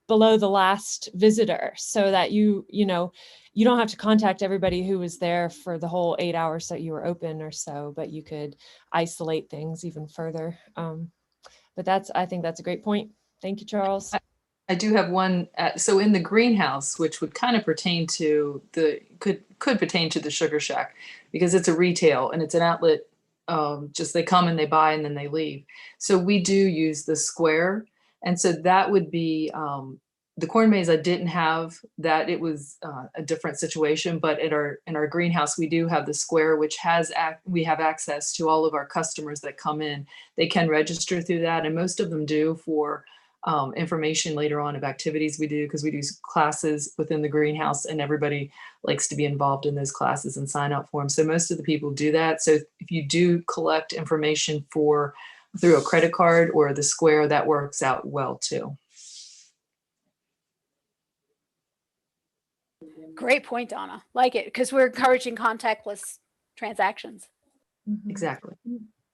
below the last visitor, so that you don't have to contact everybody who was there for the whole 8 hours that you were open or so, but you could isolate things even further. But I think that's a great point. Thank you, Charles. I do have one. So in the greenhouse, which would kind of pertain to could pertain to the sugar shack, because it's a retail and it's an outlet. Just they come and they buy and then they leave. So we do use the square, and so that would be the corn maze. I didn't have that; it was a different situation. But in our greenhouse, we do have the square, which we have access to all of our customers that come in. They can register through that, and most of them do for information later on of activities we do, because we do classes within the greenhouse and everybody likes to be involved in those classes and sign up for them. So most of the people do that. So if you do collect information through a credit card or the square, that works out well too. Great point, Donna. Like it, because we're encouraging contactless transactions. Exactly.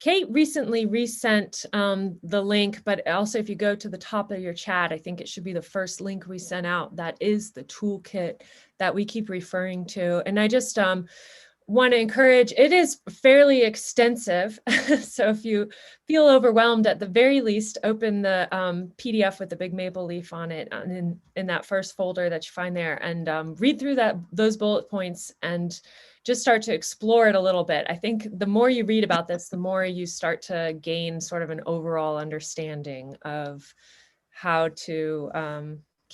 Kate recently resent the link, but also if you go to the top of your chat, I think it should be the first link we sent out. That is the toolkit that we keep referring to. And I just want to encourage, it is fairly extensive. So if you feel overwhelmed, at the very least, open the PDF with the big maple leaf on it in that first folder that you find there, and read through those bullet points and just start to explore it a little bit. I think the more you read about this, the more you start to gain sort of an overall understanding of how to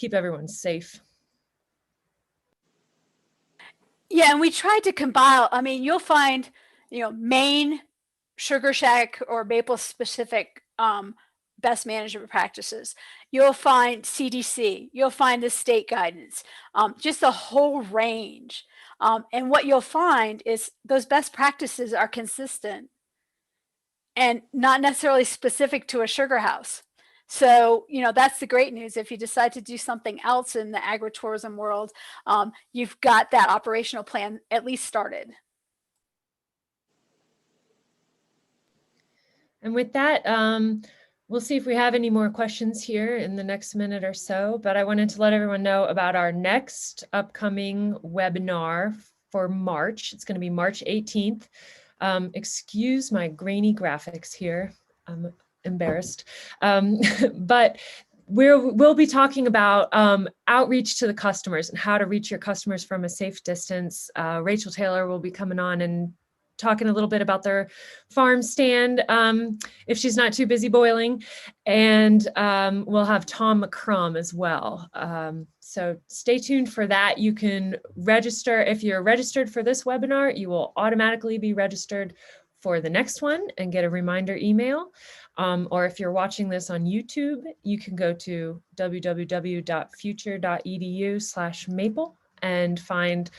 keep everyone safe. Yeah, and we tried to compile, I mean, you'll find, Maine Sugar Shack or maple specific best management practices. You'll find CDC, you'll find the state guidance, just a whole range. And what you'll find is those best practices are consistent and not necessarily specific to a sugar house. So, that's the great news. If you decide to do something else in the agritourism world, you've got that operational plan at least started. And with that, we'll see if we have any more questions here in the next minute or so, but I wanted to let everyone know about our next upcoming webinar for March. It's going to be March 18th. Excuse my grainy graphics here. I'm embarrassed. But we'll be talking about outreach to the customers and how to reach your customers from a safe distance. Rachel Taylor will be coming on and talking a little bit about their farm stand if she's not too busy boiling. And we'll have Tom McCrum as well. So stay tuned for that. You can register. If you're registered for this webinar, you will automatically be registered for the next one and get a reminder email. Or if you're watching this on YouTube, you can go to www.future.edu/maple and find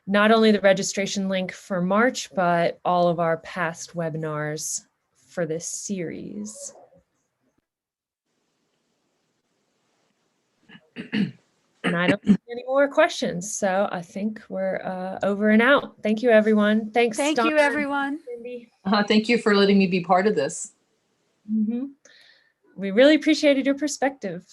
not only the registration link for March, but all of our past webinars for this series. And I don't see any more questions, so I think we're over and out. Thank you, everyone. Thanks, Thank Donna, you, everyone. Cindy. Thank you for letting me be part of this. We really appreciated your perspective.